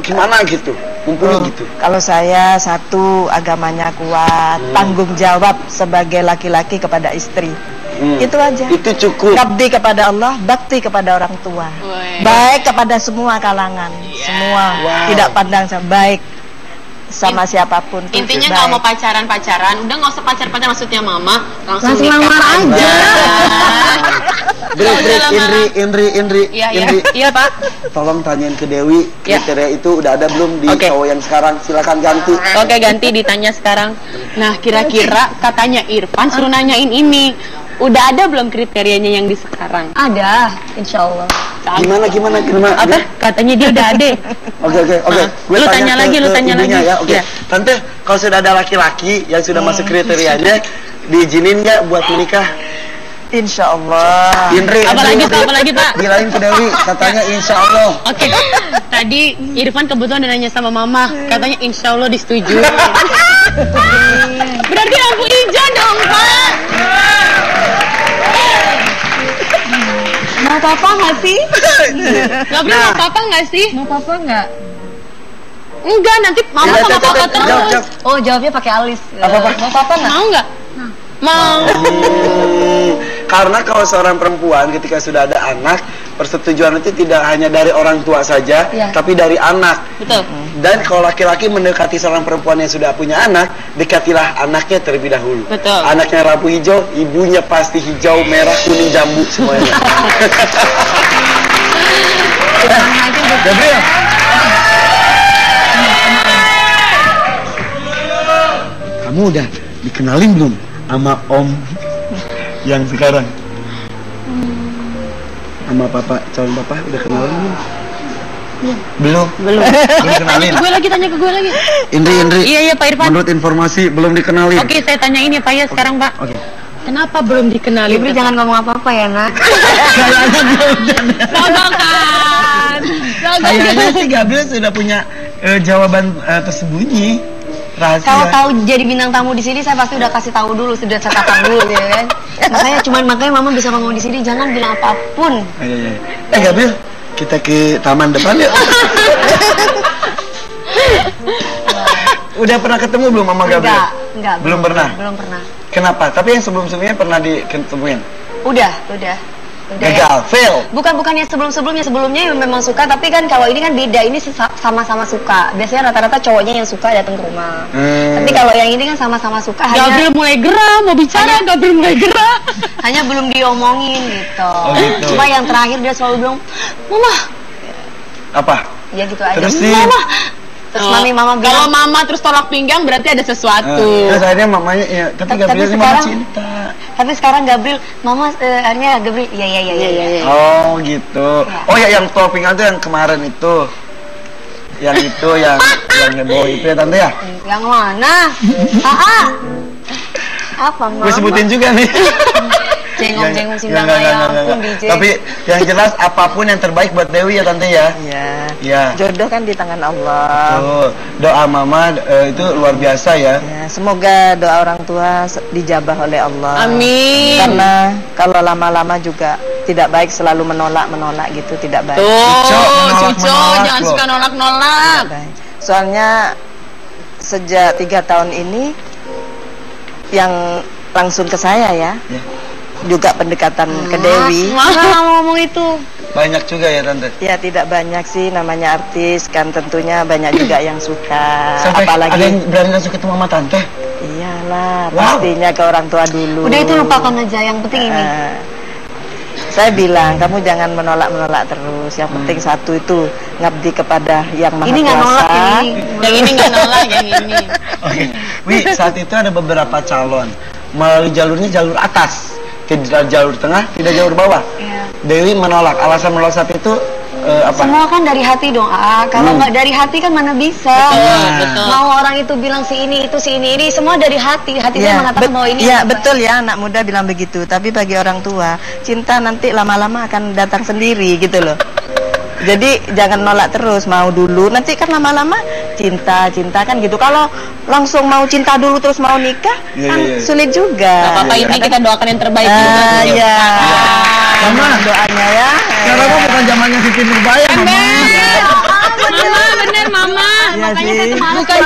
gimana gitu, mumpuni gitu. Kalau saya satu, agamanya kuat, tanggung jawab sebagai laki-laki kepada istri. Itu aja. Itu cukup. Ngabdi kepada Allah, bakti kepada orang tua. Woi. Baik kepada semua kalangan, semua. Wow. Tidak pandang baik sama siapapun. tuh Intinya baik. kalau mau pacaran, udah nggak usah pacar-pacaran maksudnya mama, langsung Langsung nikah lamar aja. Indri, Iya Pak. tolong tanyain ke Dewi Ya. kriteria itu udah ada belum di Oke. cowok yang sekarang? Silakan ganti. Oke, ganti ditanya sekarang. Nah, kira-kira katanya Irfan suruh nanyain ini. Udah ada belum kriterianya yang di sekarang? Ada, insya Allah. Gimana? Apa? Katanya dia udah ada. Oke. Lu tanya lagi, lu tanya ibunya lagi. ya. Oke. Ya. Tante, kalau sudah ada laki-laki yang sudah masuk kriterianya, diizinin nggak buat menikah? Insya Allah. Indri, Apa lagi, Pak? Bilangin ke Dewi, katanya insya Allah. Oke. Tadi Irfan kebetulan udah nanya sama mama, katanya insya Allah disetujui. Berarti lampu hijau dong, Pak. Mau papa nggak sih? Gabriel mau papa nggak sih? Mau papa nggak? Enggak, nanti mama Ya, sama jawab, papa jawab, terus. jawab. Oh, jawabnya pakai alis. Apa? Mau papa nggak? Mau nggak? Mau. Karena kalau seorang perempuan ketika sudah ada anak, persetujuan itu tidak hanya dari orang tua saja, Iya. tapi dari anak. Betul. Dan kalau laki-laki mendekati seorang perempuan yang sudah punya anak, dekatilah anaknya terlebih dahulu. Betul. Anaknya lampu hijau, ibunya pasti hijau, merah, kuning, jambu semuanya. Gabriel. Kamu udah dikenalin belum sama Om yang sekarang? Sama Papa, calon Papa udah kenalin belum? Belum. Belum kenalin. Gue lagi tanya ke gue lagi. Indri. Iya Pak Irfan. Menurut informasi belum dikenalin. Oke, saya tanyain ya Pak ya sekarang Pak. Oke. Kenapa belum dikenalin? Ibri jangan ngomong apa-apa ya, Nak. Sogokan. Kayaknya sih Gabriel sudah punya jawaban tersembunyi. Kalau Rahasia. tahu jadi bintang tamu di sini, saya pasti udah kasih tahu dulu, sudah saya tatap dulu, ya kan. Makanya mama bisa ngomong di sini, jangan bilang apapun. Iya. Gabriel, kita ke taman depan yuk. Udah pernah ketemu belum sama Gabriel? Enggak. Belum pernah? Belum pernah. Kenapa? Tapi yang sebelum-sebelumnya pernah diketemuin. Udah ya. Gagal, fail. Bukannya sebelumnya memang suka, tapi kan kalau ini kan beda, ini sama-sama suka. Biasanya rata-rata cowoknya yang suka datang ke rumah. Tapi kalau yang ini kan sama-sama suka, Gabriel mulai gerah, mau bicara, Gabriel mulai gerah. hanya belum diomongin gitu. Oh, gitu. Cuma yang terakhir dia selalu bilang, "Mama." Apa? Ya gitu aja. Terus sih? "Mama." Terus mama Kalau bilang, mama terus tolak pinggang berarti ada sesuatu. Terus akhirnya mamanya, ya, tapi Tapi Gabriel ini mama sekarang- cinta. tapi sekarang Gabriel, "Mama," akhirnya Gabriel, iya. Oh gitu. Oh ya, yang topping itu yang kemarin itu. Yang heboh itu ya tante ya? Yang mana? Apa mama? Gue sebutin juga nih. Jengong-jengong Nggak, sindang nggak, ayam nggak, pun nggak. DJ. Tapi yang jelas apapun yang terbaik buat Dewi ya tante ya. Iya. Iya. Jodoh kan di tangan Allah. Tuh, doa mama itu luar biasa ya. Ya, semoga doa orang tua dijabah oleh Allah. Amin. Karena kalau lama-lama juga tidak baik, selalu menolak gitu, tidak baik. Tuh, menolak, Cuco, menolak jangan loh. suka nolak-nolak. Tidak baik. Soalnya sejak 3 tahun ini yang langsung ke saya ya, Ya. juga pendekatan ke Dewi. Mama ngomong itu. Banyak juga ya tante. Ya tidak banyak sih, namanya artis kan, tentunya banyak juga yang suka. Sampai Apalagi ada yang berani langsung ketemu sama tante. iyalah, Wow. pastinya ke orang tua dulu. Udah itu lupakan aja, yang penting ini. Saya bilang kamu jangan menolak terus. Yang penting satu itu ngabdi kepada yang maha Ini nggak kuasa. nolak ini. Yang ini nggak nolak, yang ini. Oke. Wi, saat itu ada beberapa calon. Melalui jalurnya jalur atas, tidak jalur tengah, tidak jalur bawah. Iya. Dewi menolak. Alasan menolak saat itu apa? Semua kan dari hati dong. Kalau nggak dari hati kan mana bisa. Betul. Mau orang itu bilang si ini itu si ini semua dari hati. Hati saya mengatakan bahwa ini. ya yang betul ya, anak muda bilang begitu. Tapi bagi orang tua, cinta nanti lama-lama akan datang sendiri gitu loh. Jadi jangan nolak terus, mau dulu, nanti kan lama-lama cinta kan gitu. Kalau langsung mau cinta dulu terus mau nikah, Iya, kan iya, iya. sulit juga. Gak apa-apa, ini kita doakan yang terbaik juga. Iya. Mama. Doanya ya. Sekarang mah bukan zamannya Siti Nurbaya, Mama. Mama, bener Mama. Iya Makanya sih. saya tuh malas bukan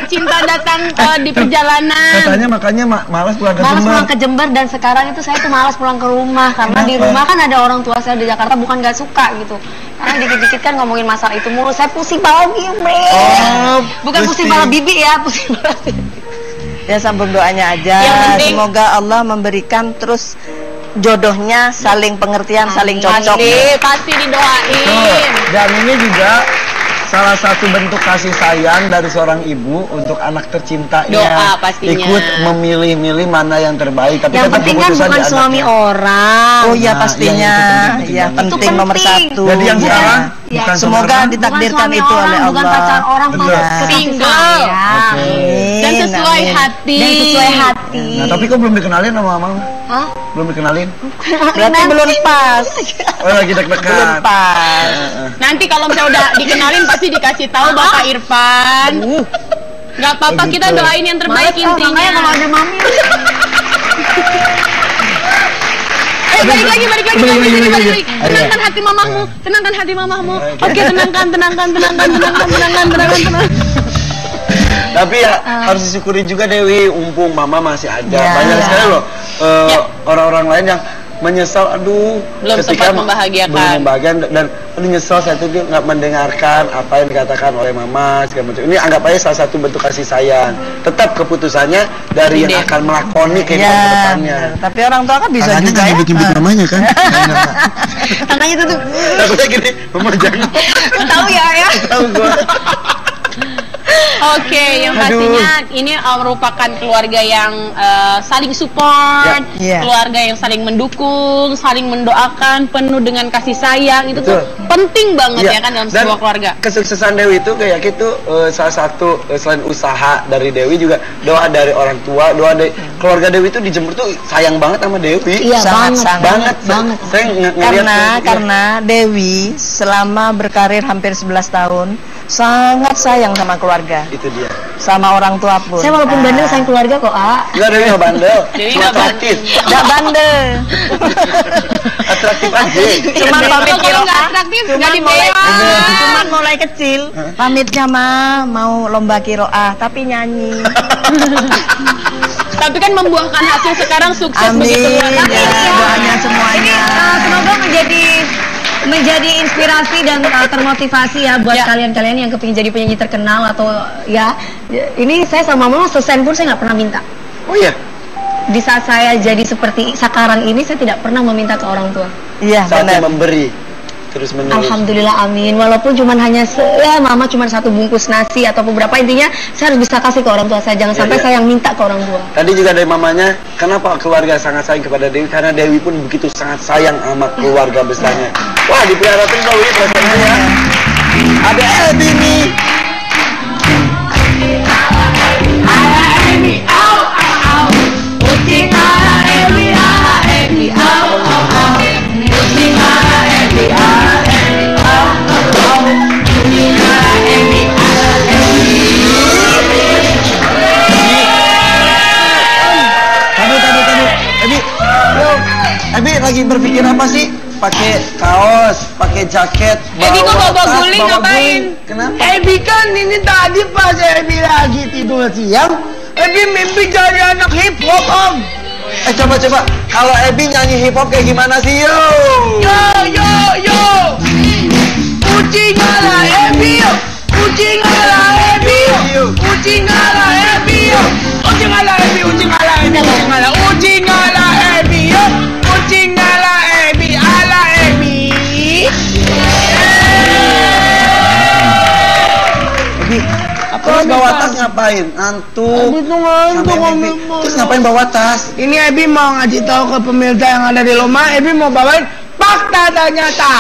cinta datang di perjalanan. Katanya makanya malas pulang ke Malas Jember. pulang ke Jember, dan sekarang itu saya tuh malas pulang ke rumah karena di Kenapa? rumah kan ada orang tua saya di Jakarta, bukan gak suka gitu. Karena dikit-dikit kan ngomongin masalah itu mulu, saya pusing pala bibi. Bukan pusing pala bibi ya, pusing pala bibi. Ya sambung doanya aja. Yang penting- Semoga Allah memberikan terus jodohnya, saling pengertian, saling cocok. Pasti didoain. Betul. Dan ini juga salah satu bentuk kasih sayang dari seorang ibu untuk anak tercintanya. Doa pastinya. Ikut memilih-milih mana yang terbaik. Tapi Yang tetap penting kan keputusan bukan di suami anaknya. orang. Oh iya Nah, pastinya, yang itu penting ya banget. penting Itu nomor penting. satu. Jadi yang Ya. sekarang Ya. bukan Semoga seorang- ditakdirkan Bukan suami itu orang, oleh bukan Allah. pacar orang, Betul. kekasih Single. sayang. Oke. Dan Amin, sesuai amin. hati. Dan sesuai hati. Nah, tapi kok belum dikenalin sama mama? Hah? Belum dikenalin? Berarti belum pas. Oh, lagi deg-degan. Belum pas. Nanti kalau misalnya udah dikenalin pasti dikasih tahu Bapak Irfan. Gak apa-apa, Oh, gitu. kita doain yang terbaik Makanya intinya. kalau ada mami. Balik lagi. Balik lagi. Tenangkan hati mamahmu, tenangkan hati mamahmu. Oke, tenangkan. Tapi ya harus disyukuri juga Dewi, umpung mama masih ada. Ya. Banyak Ya. sekali loh orang-orang lain yang menyesal, aduh, Belum sempat membahagiakan. belum membahagiakan, dan aduh nyesel saya tuh dia nggak mendengarkan apa yang dikatakan oleh mama segala macam. Ini anggap aja salah satu bentuk kasih sayang. Tetap keputusannya dari yang Ide. akan melakoni kehidupan Ya, kedepannya. benar. Tapi orang tua kan bisa Tangannya juga kan ya. dibikin mamanya kan? Tangannya tuh Takutnya gini, mama jangan. tahu ya. Tahu gua. Oke, yang Aduh. pastinya ini merupakan keluarga yang saling support, Ya. keluarga yang saling mendukung, saling mendoakan, penuh dengan kasih sayang. Itu tuh Betul. penting banget Iya. ya kan dalam Dan sebuah keluarga. Kesuksesan Dewi itu kayak gitu, salah satu selain usaha dari Dewi juga doa dari orang tua, doa dari keluarga Dewi itu di Jember tuh sayang banget sama Dewi. Iya, banget. banget. Saya ngeliat Karena Dewi selama berkarir hampir 11 tahun sangat sayang sama keluarga, itu dia. sama orang tua pun. Saya walaupun bandel sayang keluarga kok, Enggak, Dewi nggak bandel. Dewi Cuma nggak atraktif. Nggak bandel. Atraktif aja. Cuman pamit Kalau kiro nggak atraktif nggak cuman dibewa. mulai kecil pamitnya mau lomba kiroah tapi nyanyi. Tapi kan membuahkan hasil sekarang sukses Amin begitu. ya, doanya semuanya. Semoga menjadi inspirasi dan termotivasi ya buat Ya. kalian-kalian yang kepingin jadi penyanyi terkenal atau ya. Ini saya sama mama sesen pun saya nggak pernah minta. Oh iya, Di saat saya jadi seperti sekarang ini, saya tidak pernah meminta ke orang tua. Iya saatnya benar. memberi terus menerus. Alhamdulillah, amin. Walaupun cuman hanya mama cuma satu bungkus nasi atau beberapa, intinya saya harus bisa kasih ke orang tua saya. Jangan Ya, sampai ya. saya yang minta ke orang tua. Tadi juga dari mamanya, kenapa keluarga sangat sayang kepada Dewi? Karena Dewi pun begitu sangat sayang sama keluarga besarnya. Wah, dipelihara terus Dewi perasaannya ya. Ada Elbi nih. lagi berpikir apa sih? Pakai kaos, pakai jaket, Ebi kok bawa tas, guling bawa ngapain? guling. Kenapa? Ebi kan ini tadi pas Ebi lagi tidur siang, Ebi mimpi jadi anak hip hop om. Coba. Kalau Ebi nyanyi hip hop kayak gimana sih, yo? Yo. Kucing ala Ebi yo. Kucing ala Ebi yo. Kucing ala Ebi yo. Kucing ala Ebi, kucing ala Ebi, kucing ala Ebi yo. Kucing ala Ebi, ala Ebi. Ebi, terus bawa tas ngapain? Ngantuk. Ebi tuh ngantuk, Sampai mimpi. Om. Terus ngapain bawa tas? Ini Ebi mau ngasih tahu ke pemirsa yang ada di rumah, Ebi mau bawain fakta dan nyata.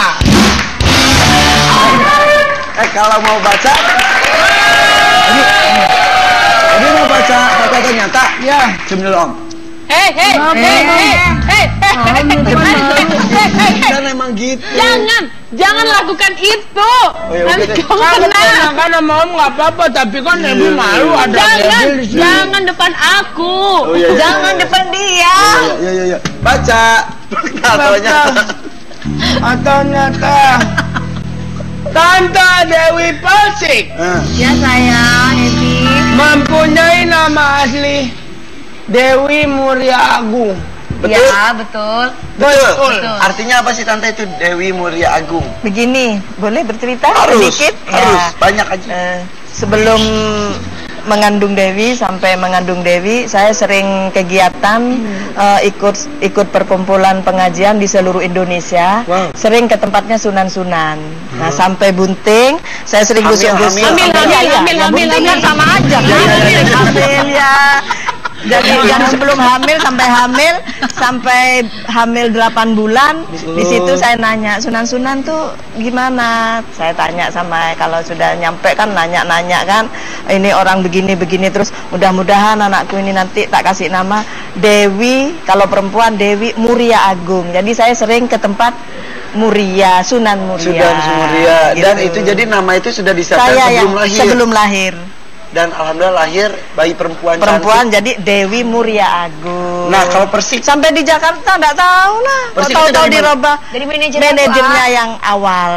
Kalau mau baca, Ebi mau baca fakta dan nyata. Ya. Cium dulu om. Hei. Kan emang gitu. Jangan lakukan itu. ya, Nanti oke deh. kamu kena. Karena mau nggak apa-apa, tapi kan Ebi malu ada Ebi di sini. Jangan depan aku. Oh, iya. Jangan depan dia. Iya. Baca. Katanya. Atau nyata. Tante Dewi Persik Ya sayang, Ebi. mempunyai nama asli Dewi Muria Agung. Betul? Ya, betul. Betul. Artinya apa sih Tante itu Dewi Muria Agung? Begini, boleh bercerita Harus. sedikit? Harus. Ya. Banyak aja. Sebelum mengandung Dewi, sampai mengandung Dewi, saya sering kegiatan ikut perkumpulan pengajian di seluruh Indonesia. Wow. Sering ke tempatnya sunan-sunan. Nah, sampai bunting, saya sering gusur-gusur. Hamil Bunting kan sama aja. Hamil ya. Jadi sebelum hamil sampai hamil 8 bulan, di situ saya nanya, Sunan-Sunan tuh gimana? Saya tanya sama, kalau sudah nyampe kan nanya-nanya kan, ini orang begini-begini, terus mudah-mudahan anakku ini nanti tak kasih nama Dewi, kalau perempuan Dewi Muria Agung. Jadi saya sering ke tempat Muria, Sunan Muria. Sunan Muria. Dan Gitu. itu jadi nama itu sudah disiapkan Saya sebelum lahir. sebelum lahir. Dan alhamdulillah lahir bayi perempuan cantik. Jadi Dewi Muria Agung. Nah, kalau Persik Sampai di Jakarta enggak tahu lah. Persik itu Tahu-tahu dari mana? dirubah Dari manajernya manajernya tuh, yang awal.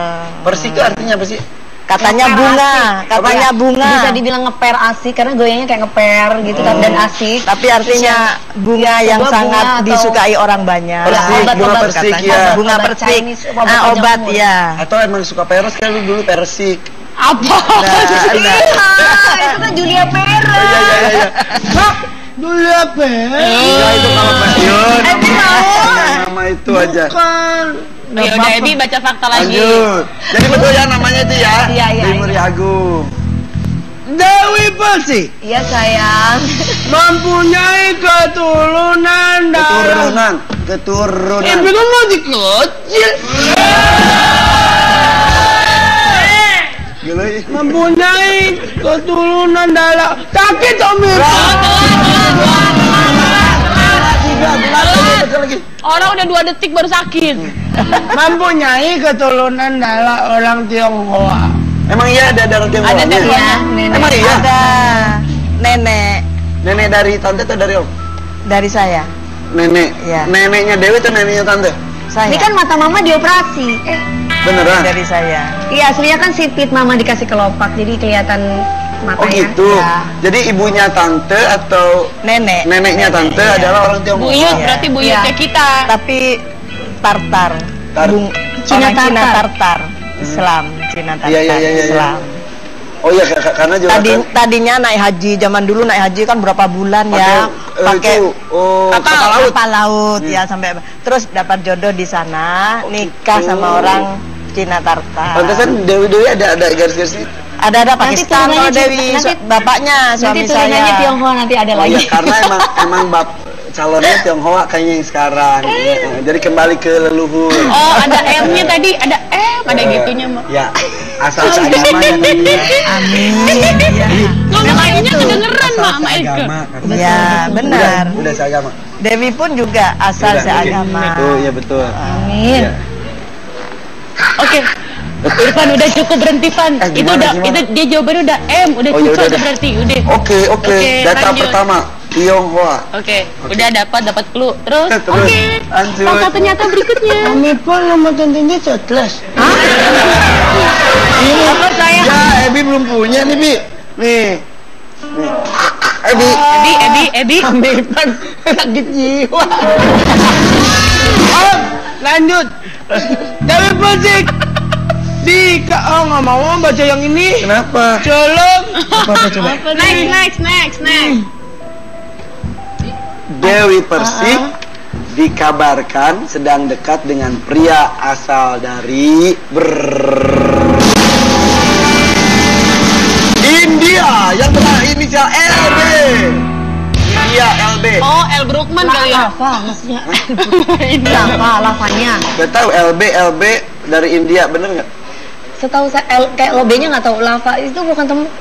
Persik itu artinya apa sih? Katanya bunga, katanya bunga. Bisa dibilang ngeper asik karena goyangnya kayak ngeper gitu kan, dan asik. Tapi artinya bunga Ya, yang bunga sangat atau- disukai orang banyak. Persik, bunga obat-obat persik katanya. ya. Bunga Obat persik. Chinese, obat Obat nyamuk. ya. Atau emang suka peres kan dulu Persik. Apa? Nah, Itu kan Julia Perez. Iya. Dulu apa? Iya itu kalau pensiun. Nama itu aja. Kan. Ya udah, Ebi baca fakta lagi. Lanjut. Jadi betul ya namanya itu ya. Iya. Dewi Muria Agung. Dewi Persik Iya sayang. mempunyai keturunan darah. Keturunan. Ebi kan masih kecil. Gila ya. Mempunyai keturunan darah. Sakit Om. Lagi. Orang udah 2 detik baru sakit. Mempunyai keturunan darah orang Tionghoa. Emang iya ada darah Tionghoa? Ada Iya. darahnya. Emang iya? ada nenek Nenek dari tante atau dari om? dari saya. Nenek. Iya. Neneknya Dewi atau neneknya tante? Saya. Ini kan mata mama dioperasi. Beneran? dari saya. Iya aslinya kan sipit, mama dikasih kelopak jadi kelihatan matanya. Oh gitu. Ya. Jadi ibunya tante atau Nenek. neneknya tante Iya. adalah orang Tionghoa. Buyut, Iya. berarti buyutnya Iya. kita. Tapi Tartar. Cina Orang Cina Tartar. Tartar. Islam, Cina Tartar. Iya. Islam. Oh iya karena juga Tadinya naik haji, zaman dulu naik haji kan berapa bulan ya, pakai kapal laut ya sampai terus dapat jodoh di sana, nikah sama orang Cina Tartar. Pantesan Dewi ada garis-garis. Ada Nanti Pakistan turunannya kalau Dewi bapaknya suami Nanti turunannya saya. Tionghoa nanti ada Oh lagi. iya karena emang calonnya Tionghoa kayaknya yang sekarang. Jadi kembali ke leluhur. Oh, ada M-nya tadi, ada M, ada gitunya, Mak. Ya, asal seagama ya tentunya. Amin. Ngomongnya kedengeran, Mak, sama Eke. Seagama. Iya, benar. Udah seagama. Dewi pun juga asal Udah. seagama. Oh iya betul. Amin. Iya. Oke. Irfan udah cukup berhenti, Fan. Itu Gimana? dia jawabannya udah M, udah Oh, ya cukup udah. berarti, udah. Oke. Oke, Data lanjut. pertama. Tionghoa. Oke, udah dapat clue. Terus, Terus, lanjut. Kata ternyata berikutnya. Amipol nama tantenya cotles. Ini Apa saya? ya, Ebi belum punya nih, Bi. Nih. Ebi. Amipan sakit jiwa. Om, lanjut. Tapi Persik. Oh nggak mau baca yang ini. Kenapa? Colong. Apa coba? Next. Dewi Persik dikabarkan sedang dekat dengan pria asal dari India yang berinisial LB. India LB. Oh, El Brookman kali ya? Lava maksudnya. Lavanya. Gak tahu LB dari India, bener nggak? Setahu saya kayak lobenya nggak tahu. Lava itu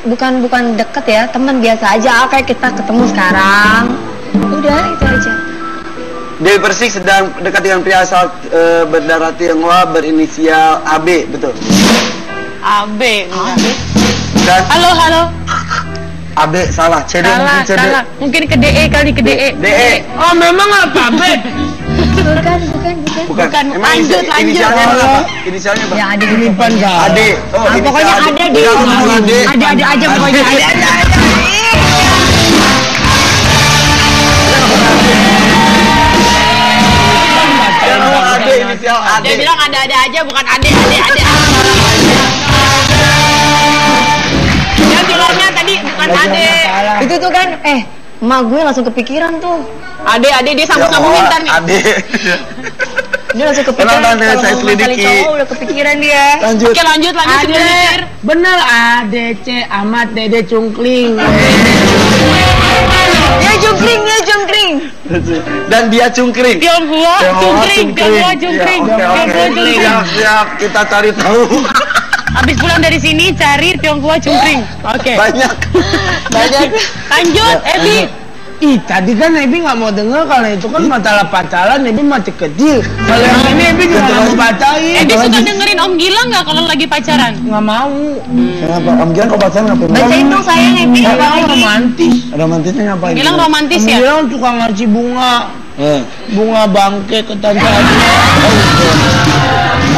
bukan deket ya, teman biasa aja. Kayak kita ketemu sekarang. Udah itu aja. Dewi Persik sedang dekat dengan pria asal berdarah Tionghoa berinisial AB, betul? AB. Dan Halo. AB salah, CD Salah. mungkin CD. Mungkin ke DE kali, ke DE. DE. Oh memang apa be? Bukan. Emang Lanjut. inisialnya apa? Inisialnya apa? Ya ada di Amipan gak? Ade. Oh, Ah, pokoknya inisial ada di Jangan ngomong Ade. ada aja pokoknya ada. Jangan ngomong Ade, inisial Ade. Dia bilang ada aja, bukan ade. Dia bilangnya tadi bukan ade. Itu tuh kan emak gue langsung kepikiran tuh. Ade dia sambung-sambungin ntar nih. Ade. Dia langsung kepikiran Tenang, kalau saya mau selidiki. kali cowok udah kepikiran dia. Lanjut. Oke, lanjut sebentar. Bener ADC Ahmad Dede Cungkring. Dia jungkring. Dan dia cungkring. Tionghoa cungkring. Ya, oke. Siap, kita cari tahu. Habis pulang dari sini cari Tionghoa cungkring. Oke. Banyak. Lanjut, Ebi. Ih tadi kan Ebi nggak mau denger kalau itu kan masalah pacaran. Ebi masih kecil. Kalau yang ini Ebi juga nggak mau bacain. Ebi suka dengerin Om Gilang nggak kalau lagi pacaran? Nggak mau. Kenapa? Om Gilang kok pacaran ngapain? Bacain dong sayang Ebi. Nggak mau romantis. Romantisnya ngapain? Gilang romantis ya? Bilang suka ngasih bunga bangke ke tante Adi.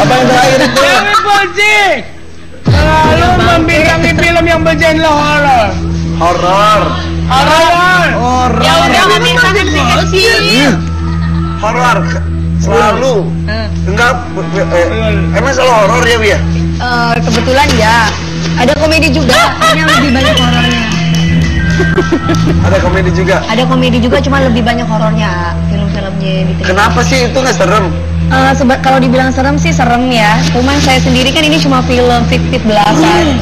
Apa yang terakhir itu? Ebi Persik selalu membintangi film yang bergenre horor. Horor. Ya udah kami kangen sih kecil. Horor. Selalu. Enggak. Emang selalu horor ya, Bi ya? Kebetulan ya. Ada komedi juga, yang lebih banyak horornya. Ada komedi juga. Ada komedi juga, cuma lebih banyak horornya film-filmnya yang diterima. Kenapa sih itu nggak serem? Kalau dibilang serem sih serem ya. Cuman saya sendiri kan ini cuma film fiktif belasan.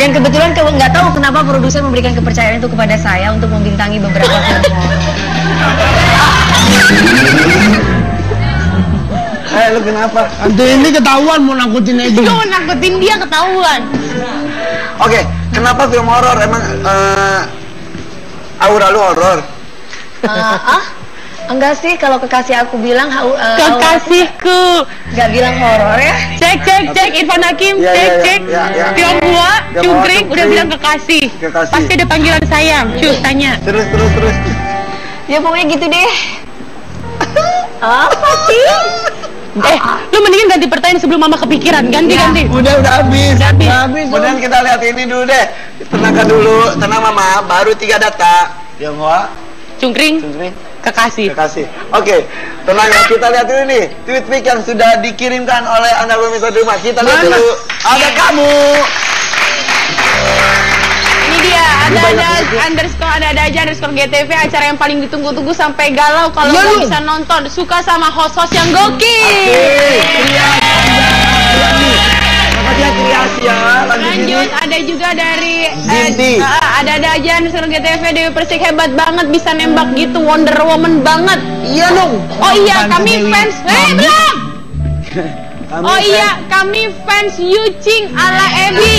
Dan kebetulan nggak tahu kenapa produser memberikan kepercayaan itu kepada saya untuk membintangi beberapa film horor. Lu kenapa? Nanti ini ketahuan mau nakutin Ebi. Kau nakutin dia ketahuan. Oke, kenapa film horor? Emang aura lu horor? Enggak sih, kalau kekasih aku bilang Kekasihku. nggak bilang horor ya. Cek Irfan Hakim, Ya, cek. ya. Tionghoa cungkring udah cungkring. bilang kekasih. Kekasih. Pasti ada panggilan sayang. Cus tanya. Terus. Ya pokoknya gitu deh. Apa sih? Lu mendingan ganti pertanyaan sebelum mama kepikiran. Ganti. Udah habis. Habis. Kemudian kita lihat ini dulu deh. Tenang Mama, baru 3 data. Tionghoa, Cungkring, kekasih. Oke, tenang ya, kita lihat dulu nih tweet pic yang sudah dikirimkan oleh Anda pemirsa di rumah. Kita lihat dulu. Ada kamu. Ini dia, ada aja underscore GTV, acara yang paling ditunggu-tunggu sampai galau kalau nggak bisa nonton. Suka sama host-host yang gokil. Kreasi ya. Lanjut, ada juga dari Zinti. ada aja underscore GTV, Dewi Persik hebat banget, bisa nembak gitu, Wonder Woman banget. Iya dong. Oh iya, kami fans. Belum. Kami Oh iya, kami fans Yucing ala Ebi.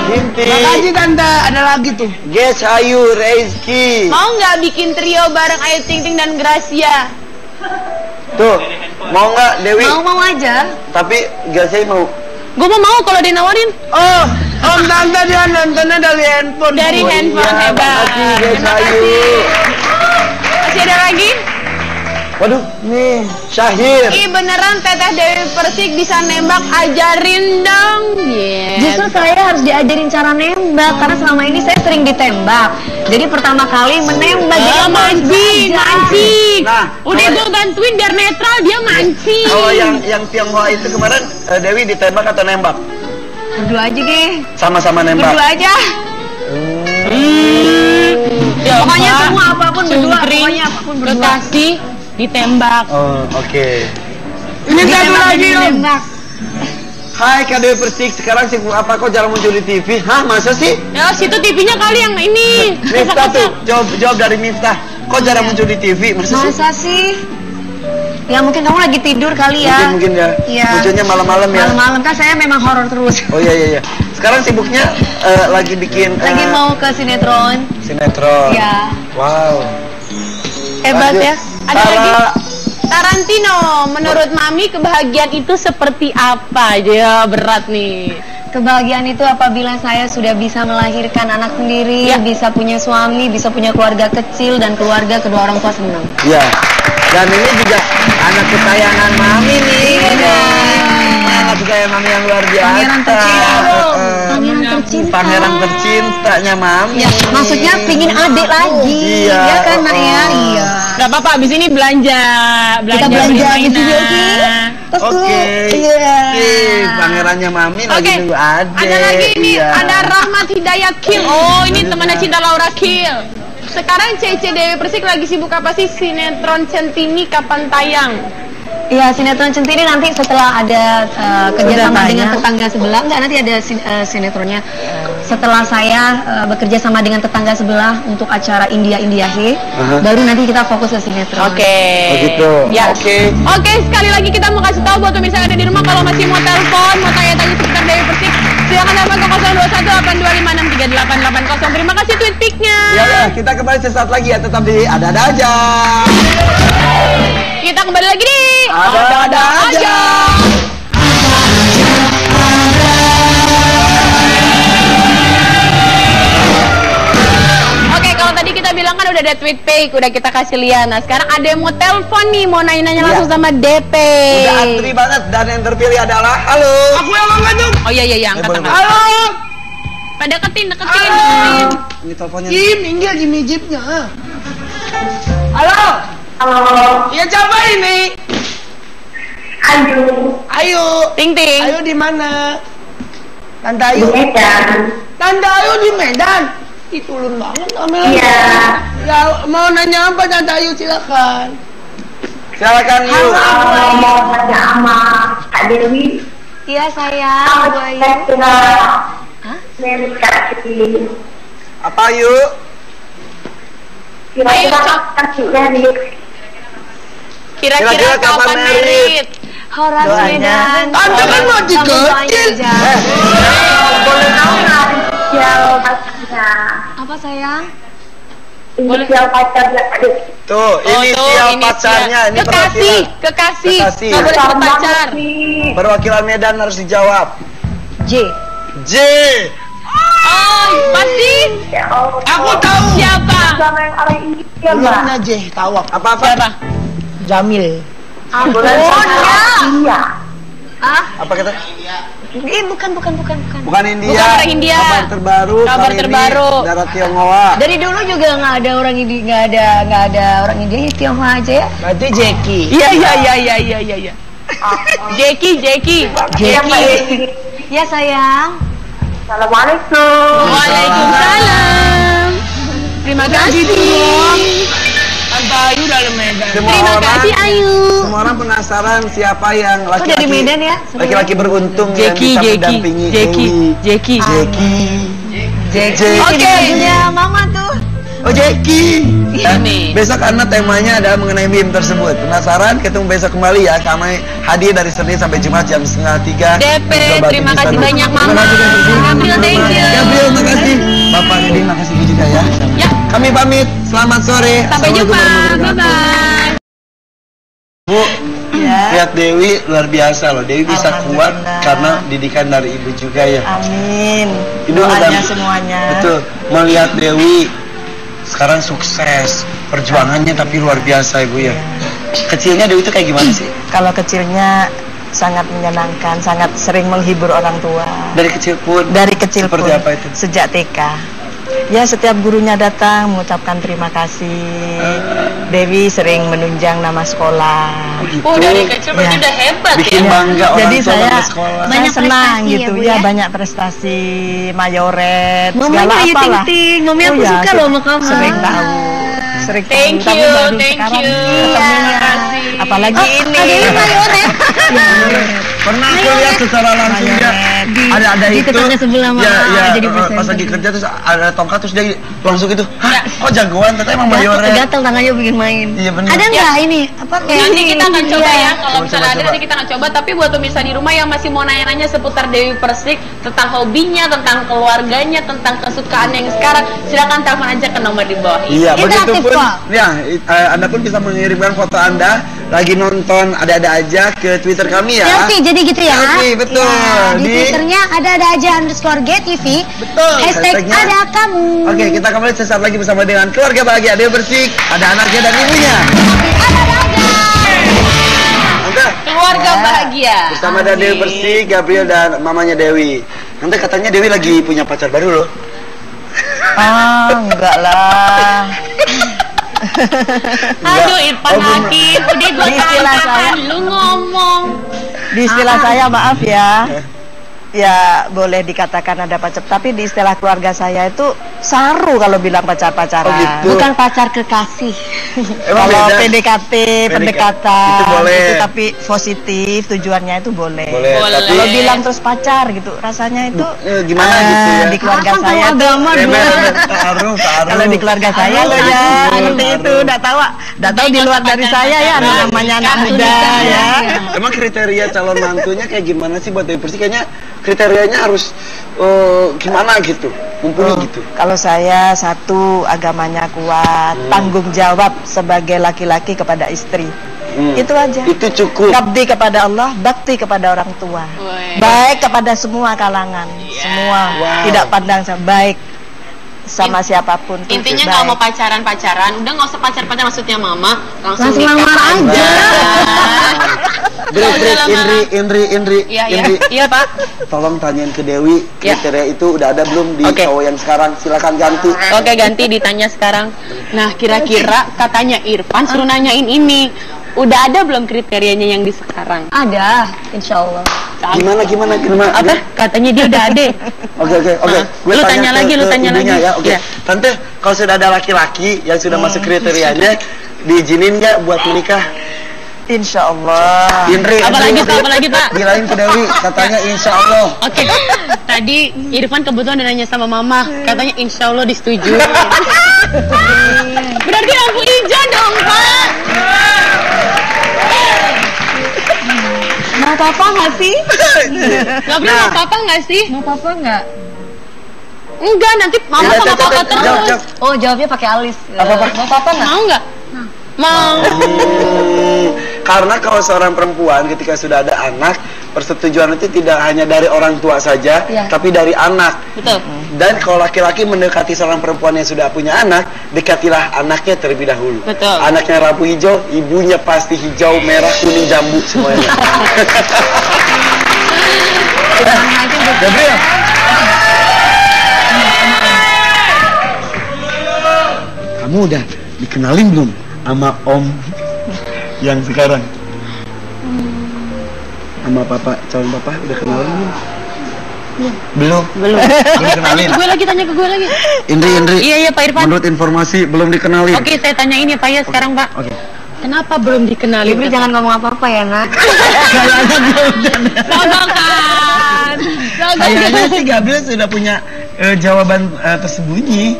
Zinti. Makasih tante, ada lagi tuh. Guys, Ayu, Rezeki. Mau nggak bikin trio bareng Ayu Ting Ting dan Gracia? Tuh, mau nggak Dewi? Mau aja. Tapi gak saya mau. Gue mau kalau dia nawarin. Oh, Om tante dia nontonnya dari handphone. Dari handphone, hebat. Makasih guys, Terima ayo. kasih. Masih ada lagi? Waduh, nih Syahir. Ih beneran Teteh Dewi Persik bisa nembak, ajarin dong. Justru saya harus diajarin cara nembak karena selama ini saya sering ditembak. Jadi pertama kali menembak jadi mancing. Nah, Udah gue bantuin biar netral, dia mancing. Kalau yang Tionghoa itu kemarin Dewi ditembak atau nembak? Berdua aja deh. Sama-sama nembak. Berdua aja. Pokoknya semua apapun berdua. Pokoknya apapun berdua. Kekasih ditembak. Oh, oke. Ini satu lagi Om. Hai Kak Dewi Persik, sekarang sibuk apa kok jarang muncul di TV? Hah, masa sih? Ya situ TV-nya kali yang ini. Miftah tuh, jawab dari Miftah. Kok jarang muncul di TV? Masa sih? Ya mungkin kamu lagi tidur kali ya. Mungkin ya. Iya. Munculnya malam-malam ya. Malam-malam kan saya memang horor terus. Oh iya. Sekarang sibuknya lagi bikin Lagi mau ke sinetron. sinetron. Ya. Wow. Hebat Lanjut. ya. Ada lagi. Tarantino, menurut Mami kebahagiaan itu seperti apa? Ya berat nih. Kebahagiaan itu apabila saya sudah bisa melahirkan anak sendiri, Ya. bisa punya suami, bisa punya keluarga kecil dan keluarga kedua orang tua senang. Iya. Dan ini juga anak kesayangan Mami nih. Iya. Anak kesayangan Mami yang luar biasa. Pangeran tercinta dong. Pangeran tercinta. Pangeran tercintanya Mami. Ya, maksudnya pingin adik lagi. Iya. Ya kan, Nak ya? Iya. Gak apa-apa, abis ini belanja. Kita belanja beli di video, mainan. Oke. Iya. Pangerannya Mami lagi Oke, nunggu adik. ada lagi ini, Iya. ada Rahmat Hidayat Kil. Oh, ini temannya Cinta Laura Kil. Sekarang Cece Dewi Persik lagi sibuk apa sih? Sinetron Centini kapan tayang? Ya, sinetron Centini nanti setelah ada kerjasama dengan tetangga sebelah. Enggak, nanti ada sinetronnya. Setelah saya bekerja sama dengan tetangga sebelah untuk acara India He, baru nanti kita fokus ke sinetron. Oke. Oh gitu. Ya. Oke. Oke, sekali lagi kita mau kasih tahu buat pemirsa yang ada di rumah, kalau masih mau telepon, mau tanya-tanya seputar Dewi Persik, silakan telepon ke 021-825-63880. Terima kasih tweet pic-nya. Ya, kita kembali sesaat lagi ya, tetap di ada-ada aja. Kita kembali lagi di Ada-ada aja. Oke, kalau tadi kita bilang kan udah ada tweet pic, udah kita kasih lihat. Nah, sekarang ada yang mau telepon nih, mau nanya-nanya langsung sama DP. Udah antri banget dan yang terpilih adalah halo. Aku yang angkat dong. Oh iya, angkat. boleh. Halo. Pada deketin. Ini teleponnya. Minggir di mijipnya. Halo. Ya siapa ini? Ayo. Ting. Ayo di mana? Tante Ayu. Tante Ayu di Medan. Ditulun banget namanya. Iya. Ya mau nanya apa Tante Ayu, silakan. Silakan yuk. Mau tanya sama Kak Dewi. Iya, sayang. Bu Ayu. Apa yuk? Kira-kira kapan nih? Kira-kira kapan merit? Horas Medan. Tante kan mau diketil. Boleh tahu nggak inisial pacarnya? Apa sayang? Inisial pacarnya Kak Dewi. Tuh, inisial pacarnya. Ini Kekasih. Kekasih. Nggak boleh sebut pacar. Perwakilan Medan harus dijawab. J. J. Oh, pasti. Ya Allah. Aku tahu. Siapa? Sama yang ada inisial Mbak. Belumnya J, tawak. Apa-apa? Siapa? Jamil. Iya. Apa kata? Bukan. Bukan India. Bukan orang India. Kabar terbaru. Kabar kali ini terbaru. Darat Tionghoa. Dari dulu juga nggak ada orang India, nggak ada orang India, Tionghoa aja ya. Berarti Jeki. Iya. Jeki. Ya sayang. Assalamualaikum. Waalaikumsalam. Terima kasih. Tante Ayu dari Medan. Terima kasih Ayu. Semua orang penasaran siapa yang Kok laki-laki dari Medan ya? laki-laki beruntung yang Jeki. bisa mendampingi Dewi. Jeki. Jeki. Oke. Ya mama tuh. Oh Jeki. Ini. Besok karena temanya adalah mengenai meme tersebut. Penasaran? Ketemu besok kembali ya. Kami hadir dari Senin sampai Jumat jam 2:30. DP, Coba terima di kasih sana. banyak Terima Mama. kasih, Kak Susi. Gabriel, thank you. Gabriel, makasih. Bapak Edi, makasih juga ya. Ya. Kami pamit. Selamat sore. Sampai Assalamualaikum jumpa. warahmatullahi wabarakatuh. Bye-bye. Bu, ya melihat Dewi luar biasa loh. Dewi bisa kuat karena didikan dari ibu juga ya. Amin. Ibu Doanya semuanya. Betul. Melihat Dewi sekarang sukses, perjuangannya tapi luar biasa ibu ya. Kecilnya Dewi itu kayak gimana sih? Kalau kecilnya sangat menyenangkan, sangat sering menghibur orang tua. Dari kecil pun. Dari kecil seperti pun. apa itu? Sejak TK. Ya setiap gurunya datang mengucapkan terima kasih. Dewi sering menunjang nama sekolah. Oh, dari kecil berarti udah hebat Bikin ya. bangga orang Jadi tua saya bangga sekolah. Banyak senang prestasi gitu ya, Bu, ya, ya? banyak prestasi, mayoret, Mama segala Ayu apalah. Ting-Ting, Mami aku ya, suka loh sama kamu. Sering tahu. Sering Thank tahu, tapi you, baru thank sekarang you. ketemunya. Makasih. Apalagi ini. Dewi mayoret. Pernah aku lihat secara langsung dia ada di itu tetangga sebelah mama jadi pas presenter. lagi kerja terus ada tongkat terus dia langsung gitu, hah kok jagoan ternyata emang mayoret. Gatel tangannya bikin main. Iya benar. Ada nggak ini? Apa kayak Nanti kita akan coba ya, kalau Coba, misalnya ada coba. nanti kita akan coba. Tapi buat pemirsa di rumah yang masih mau nanya-nanya seputar Dewi Persik, tentang hobinya, tentang keluarganya, tentang kesukaan yang sekarang, silakan telepon aja ke nomor di bawah ini. Iya, Interaktif begitupun. kok. Ya, Anda pun bisa mengirimkan foto Anda lagi nonton ada-ada aja ke Twitter kami ya. Selfie jadi gitu ya? Selfie, betul. Ya, di Di- Twitternya ada aja _GTV. Betul. Hashtag Hashtagnya. ada kamu. Oke, kita kembali sesaat lagi bersama dengan keluarga bahagia Dewi Persik. Ada anaknya dan ibunya. Oke. Keluarga bahagia. Bersama ada Dewi Persik, Gabriel dan mamanya Dewi. Nanti katanya Dewi lagi punya pacar baru loh. Ah, enggak lah. Aduh, Irfan Oh, belum. Hakim, udah dua Di istilah kali saya. lu ngomong. Di istilah saya maaf ya. Ya boleh dikatakan ada pacar, tapi di istilah keluarga saya itu saru kalau bilang pacar-pacaran. Oh, gitu. Bukan pacar kekasih. Emang Kalau beda? PDKT, pendekatan Itu boleh. itu tapi positif, tujuannya itu boleh. Boleh, Boleh. tapi Kalau bilang terus pacar gitu, rasanya itu gimana gitu ya? di keluarga Akang tahu saya tuh agama dulu. Taruh. kalau di keluarga saya loh ya seperti itu, udah tahu di luar dari saya ya, namanya anak muda ya. Emang kriteria calon mantunya kayak gimana sih buat Dewi Persik? Kayaknya kriterianya harus gimana gitu, mumpuni gitu. Kalau saya satu, agamanya kuat, tanggung jawab sebagai laki-laki kepada istri. Itu aja. Itu cukup. Ngabdi kepada Allah, bakti kepada orang tua. Weh. Baik kepada semua kalangan, semua. Wow. Tidak pandang baik sama siapapun. tuh Intinya baik. kalau mau pacaran, udah nggak usah pacar-pacar maksudnya mama, langsung Langsung nikah lamar aja. Break, Indri, Iya Pak. tolong tanyain ke Dewi Ya. kriteria itu udah ada belum di Oke. cowok yang sekarang? Silakan ganti. Oke, ganti ditanya sekarang. Nah, kira-kira katanya Irfan suruh nanyain ini. Udah ada belum kriterianya yang di sekarang? Ada, insya Allah. Gimana? Apa? Katanya dia udah ada. Oke. Nah, lu tanya lagi, lu tanya ibunya lagi. Ya, oke. Ya. Tante, kalau sudah ada laki-laki yang sudah masuk kriterianya, diizinin nggak buat menikah? Insya Allah. Indri, Apa lagi, Pak? Bilangin ke Dewi, katanya insya Allah. Oke, tadi Irfan kebetulan udah nanya sama mama, katanya insya Allah disetujui. Berarti lampu hijau dong, Pak. Mau papa nggak sih? Gabriel mau papa nggak sih? Mau papa nggak? Enggak, nanti mama Ya, sama Tet, papa Tet, terus. jawab. Oh, jawabnya pakai alis. Apa? Mau papa nggak? Mau nggak? Mau. Karena kalau seorang perempuan ketika sudah ada anak, persetujuan itu tidak hanya dari orang tua saja, Ya. tapi dari anak. Betul. Dan kalau laki-laki mendekati seorang perempuan yang sudah punya anak, dekatilah anaknya terlebih dahulu. Betul. Anaknya lampu hijau, ibunya pasti hijau, merah, kuning, jambu semuanya. Gabriel. Kamu udah dikenalin belum sama Om yang sekarang? Sama Papa, calon Papa udah kenalin belum? Belum. Belum kenalin. Gue lagi tanya ke gue lagi. Indri. Iya Pak Irfan. Menurut informasi belum dikenalin. Oke, saya tanyain ya Pak ya sekarang Pak. Oke. Kenapa belum dikenalin? Ibri jangan ngomong apa-apa ya, Nak. Sogokan. Kayaknya sih Gabriel sudah punya jawaban tersembunyi.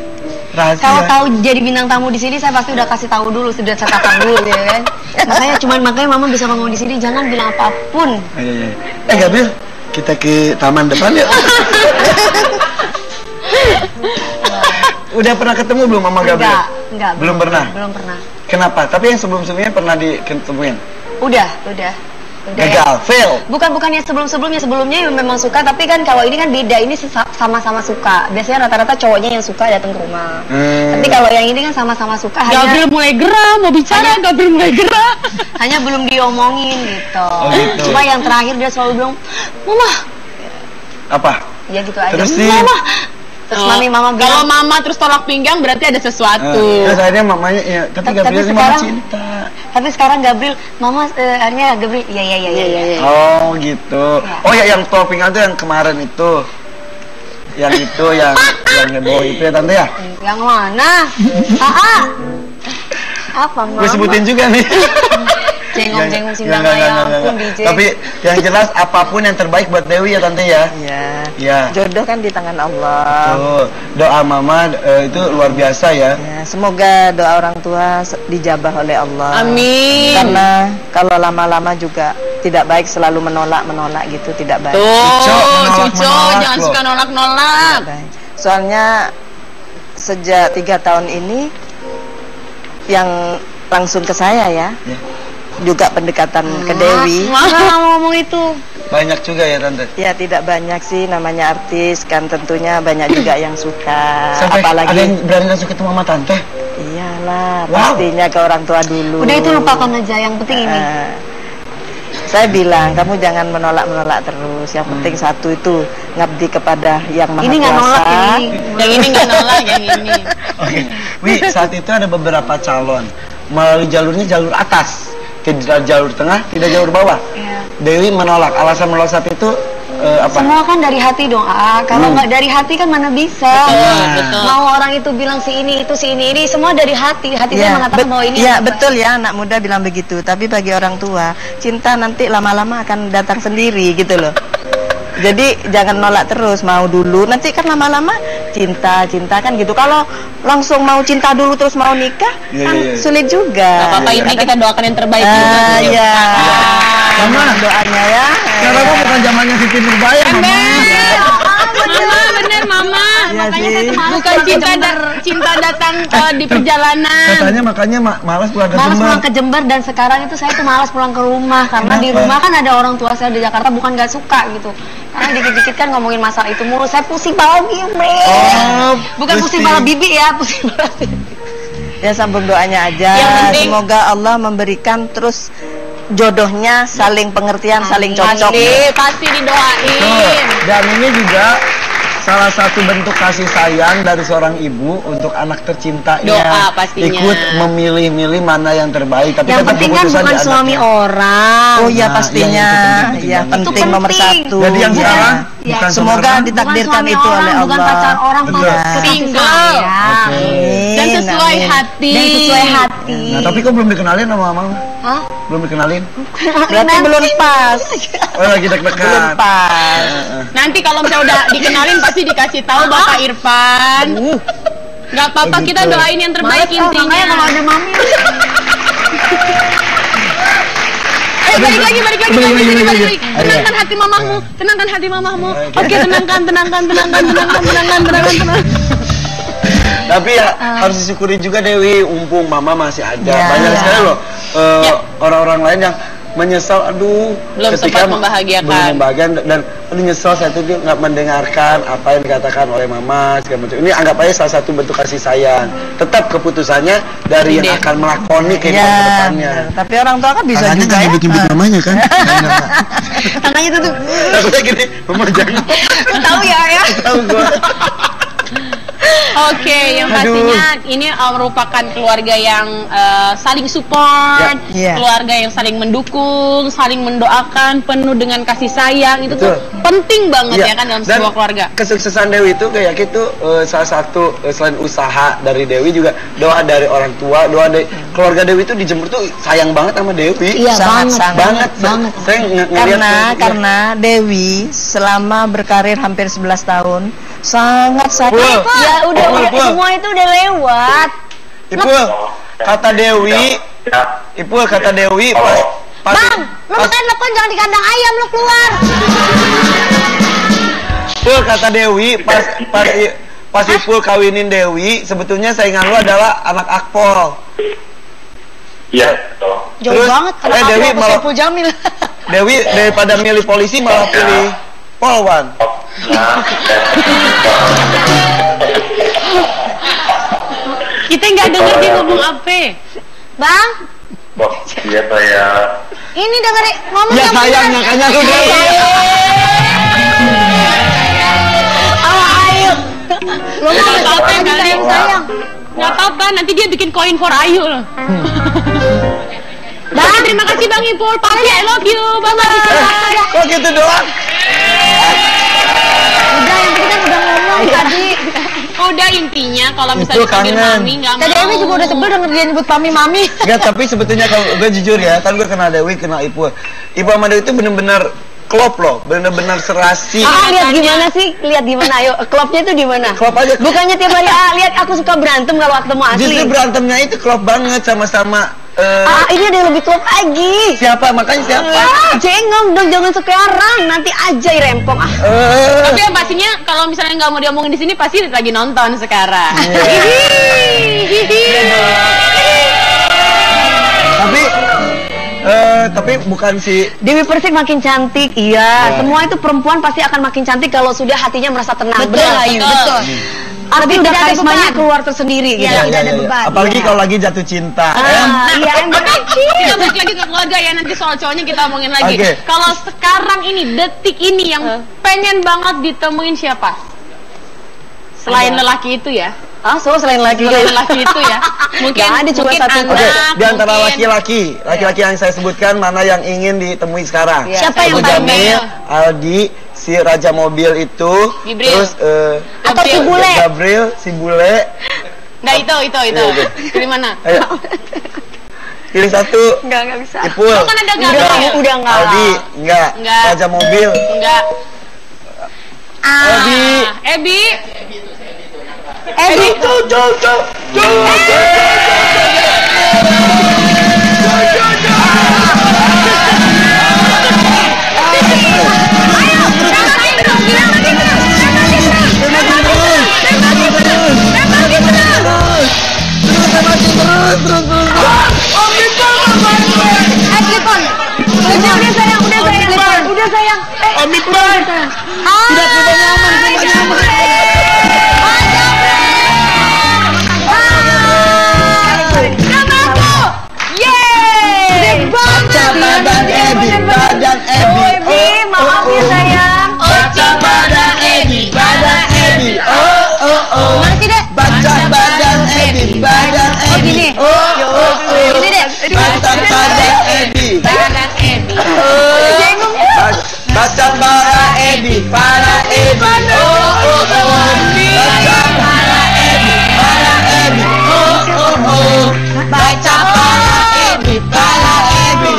Rahasia. Kalau tahu jadi bintang tamu di sini, saya pasti udah kasih tahu dulu, sudah saya tatap dulu ya kan. Makanya mama bisa ngomong di sini, jangan bilang apapun. Iya. Gabriel, kita ke taman depan yuk. Udah pernah ketemu belum sama Gabriel? Enggak. Belum pernah. Belum pernah. Kenapa? Tapi yang sebelum-sebelumnya pernah diketemuin. Udah. Gagal, fail. Bukannya sebelumnya ya memang suka, tapi kan kalau ini kan beda, ini sama-sama suka. Biasanya rata-rata cowoknya yang suka datang ke rumah. Tapi kalau yang ini kan sama-sama suka. Gabriel mulai gerah, mau bicara, Gabriel mulai gerah. Hanya belum diomongin gitu. Gitu. Cuma yang terakhir dia selalu bilang, Mama. Apa? Ya gitu aja. Terus Mama. Terus mama bilang, kalau mama terus tolak pinggang berarti ada sesuatu. Terus akhirnya mamanya, ya, tapi Gabriel ini mama cinta. Tapi sekarang Gabriel, Mama, akhirnya Gabriel, iya. Oh gitu. Oh ya, yang tolak pinggang itu yang kemarin itu. Yang itu, yang heboh itu ya Tante ya? Yang mana? Apa Mama? Gue sebutin juga nih. Jengong-jengong Sindang ya ampun DJ. Tapi yang jelas apapun yang terbaik buat Dewi ya Tante ya. Ya. Jodoh kan di tangan Allah. Tuh, doa Mama itu luar biasa ya. Semoga doa orang tua dijabah oleh Allah. Amin. Karena kalau lama-lama juga tidak baik, selalu menolak gitu, tidak baik. Cucu, jangan suka nolak-nolak. Soalnya sejak 3 tahun ini yang langsung ke saya ya. Juga pendekatan ke Dewi. Ngomong itu. Banyak juga ya Tante? Ya tidak banyak sih, namanya artis kan tentunya banyak juga yang suka. Sampai apalagi ada yang berani langsung ketemu sama Tante? Iyalah, pastinya ke orang tua dulu. Udah itu lupakan aja, yang penting ini. Saya bilang, kamu jangan menolak terus. Yang penting satu itu ngabdi kepada yang maha ini kuasa. Nolak, ini. Yang ini nggak nolak, yang ini. Oke, Wi, saat itu ada beberapa calon melalui jalurnya jalur atas, tidak jalur tengah, tidak jalur bawah. Dewi menolak. Alasan menolak saat itu apa? Semua kan dari hati dong. Kalau nggak dari hati kan mana bisa. Betul. Mau orang itu bilang si ini semua dari hati. Hati saya mengatakan bahwa ini. Ya betul ya, anak muda bilang begitu. Tapi bagi orang tua, cinta nanti lama-lama akan datang sendiri gitu loh. Jadi jangan nolak terus, mau dulu, nanti kan lama-lama cinta kan gitu. Kalau langsung mau cinta dulu terus mau nikah, kan sulit juga. Gak apa-apa, ini kita doakan yang terbaik juga. Iya. Sama doanya ya. Sekarang bukan zamannya Siti Nurbaya, Mama. Bener Mama. Makanya saya tuh bukan cinta datang di perjalanan. Makanya malas pulang ke Jember. Jember. Pulang ke Jember, dan sekarang itu saya tuh malas pulang ke rumah karena di rumah kan ada orang tua saya di Jakarta, bukan gak suka gitu. Karena dikit-dikit kan ngomongin masalah itu mulu, saya pusing pala bibi. Bukan pusing pala bibi ya, pusing pala bibi. Ya sambung doanya aja. Semoga Allah memberikan terus jodohnya, saling pengertian, saling cocok. Pasti didoain. Dan ini juga salah satu bentuk kasih sayang dari seorang ibu untuk anak tercintanya. Doa pastinya. Ikut memilih-milih mana yang terbaik. Tapi yang penting kan bukan suami orang. Oh iya pastinya. Ya penting nomor satu. Jadi yang sekarang bukan semoga ditakdirkan itu oleh Allah. Bukan pacar orang, single. Dan sesuai hati. Nah, tapi kok belum dikenalin sama mama? Hah? Belum dikenalin? Berarti belum pas. Oh lagi deg-degan. Belum pas. Nanti kalau misalnya udah dikenalin pasti dikasih tahu Bapak Irfan. Gak apa-apa, kita doain yang terbaik intinya. Kalau ada mami. Balik lagi. Tenangkan hati mamamu. Oke, tenangkan. Tapi ya harus disyukuri juga Dewi, umpung mama masih ada. Banyak sekali loh orang-orang lain yang menyesal, aduh, belum sempat membahagiakan, dan aduh nyesel saya tuh dia nggak mendengarkan apa yang dikatakan oleh mama segala macam. Ini anggap aja salah satu bentuk kasih sayang. Tetap keputusannya dari yang akan melakoni kehidupan kedepannya. Tapi orang tua kan bisa juga ya. Bikin mamanya kan. Tangannya tuh. Takutnya gini, mama jangan. Tahu ya. Tahu gua. Oke, yang pastinya ini merupakan keluarga yang saling support, keluarga yang saling mendukung, saling mendoakan, penuh dengan kasih sayang. Itu tuh penting banget ya kan dalam sebuah keluarga. Kesuksesan Dewi itu kayak gitu, salah satu selain usaha dari Dewi juga doa dari orang tua, doa dari keluarga Dewi itu di Jember tuh sayang banget sama Dewi. Iya, banget. Karena Dewi selama berkarir hampir 11 tahun sangat sayang. Ya udah semua itu udah lewat. Kata Dewi pas Bang, lu makan lepon jangan di kandang ayam, lu keluar. Kata Dewi pas Ipul kawinin Dewi, sebetulnya saingan lu adalah anak Akpol. Iya, Jauh banget, Dewi malah Ipul Jamil. Dewi daripada milih polisi malah pilih polwan. Kita nggak denger dia ngomong apa. Bang, Iya saya. ini dengerin ngomong Ya yang sayang, benar. makanya aku Dewi. Ayo. Ngomong Nggak apa-apa, yang kali. sayang. Nggak apa-apa, nanti dia bikin koin for Ayu loh. Bang, terima kasih Bang Ipul. Papi, I love you. Bye-bye. Kok gitu doang? Udah, yang penting kan udah ngomong tadi. Udah intinya kalau Itu misalnya panggil kangen. mami nggak Tadi mau. Dewi juga udah sebel denger dia nyebut mami. Enggak, tapi sebetulnya kalau gue jujur ya, kan gue kenal Dewi, kenal Ibu. Ibu sama Dewi itu bener-bener klop loh, bener-bener serasi. Lihat gimana sih? Lihat gimana? Ayo, klopnya itu di mana? Klop aja. Bukannya tiap hari lihat aku suka berantem kalau ketemu asli. Justru berantemnya itu klop banget sama-sama. Ini ada yang lebih klop lagi. Siapa? Makanya siapa? Jengong dong, jangan sekarang. Nanti aja rempong. Tapi yang pastinya kalau misalnya nggak mau diomongin di sini pasti lagi nonton sekarang. Tapi bukan si Dewi Persik makin cantik, iya. Semua itu perempuan pasti akan makin cantik kalau sudah hatinya merasa tenang. Betul, Benar nggak, Ayu? betul. Arti Tapi udah tidak ada karismanya beban. keluar tersendiri gitu. Iya, tidak ada beban. Apalagi kalau lagi jatuh cinta. Iya, emang. Kita balik lagi ke keluarga ya, nanti soal cowoknya kita omongin lagi. Oke. Kalau sekarang ini, detik ini yang pengen banget ditemuin siapa? Selain lelaki itu ya. Selain lagi. Selain lelaki itu ya. Mungkin Nggak ada, cuma mungkin satu. anak, Oke, di antara mungkin- laki-laki yang saya sebutkan, mana yang ingin ditemui sekarang? Iya. Siapa yang Abu paling Jamil, pengen? Aldi, si Raja Mobil itu, Gibril. terus Atau si bule. Gabriel, si bule. Nggak, itu. Iya. Pilih mana? Ayo. Pilih satu. Enggak bisa. Ipul. Oh, kan ada Gabriel. Udah enggak. Aldi, enggak. Enggak. Raja Mobil. Enggak. Ebi. Ebi. Ebi. Udah sayang. Omikron. Tidak semuanya aman, semuanya aman. Baca badan Ebi, badan Ebi. Ebi, maaf ya sayang. Baca badan Ebi, badan Ebi. Masih deh. Baca badan Ebi, badan Ebi. Gini. Gini deh. Baca badan Ebi. Badan Ebi. Baca para Ebi, para Ebi. Baca para Ebi, para Ebi. Baca para Ebi, para Ebi.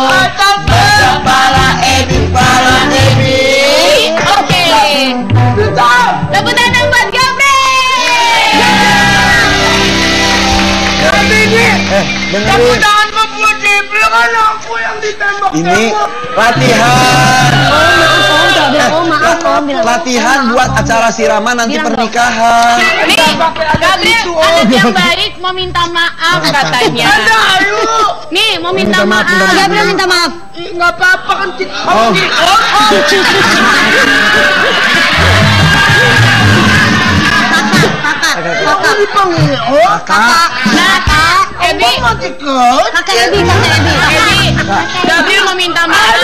Baca para Ebi, para Ebi. Oke. Tepuk tangan buat Gabriel. Dengerin. Ini latihan. Latihan buat acara siraman nanti pernikahan. Nih, Gabriel, anak yang baik mau minta maaf katanya. Nih, mau minta maaf. Gabriel minta maaf. Nggak apa-apa kan Oh. Kakak. Ebi, Kakak Ebi, kakak Ebi. Gabriel mau minta maaf.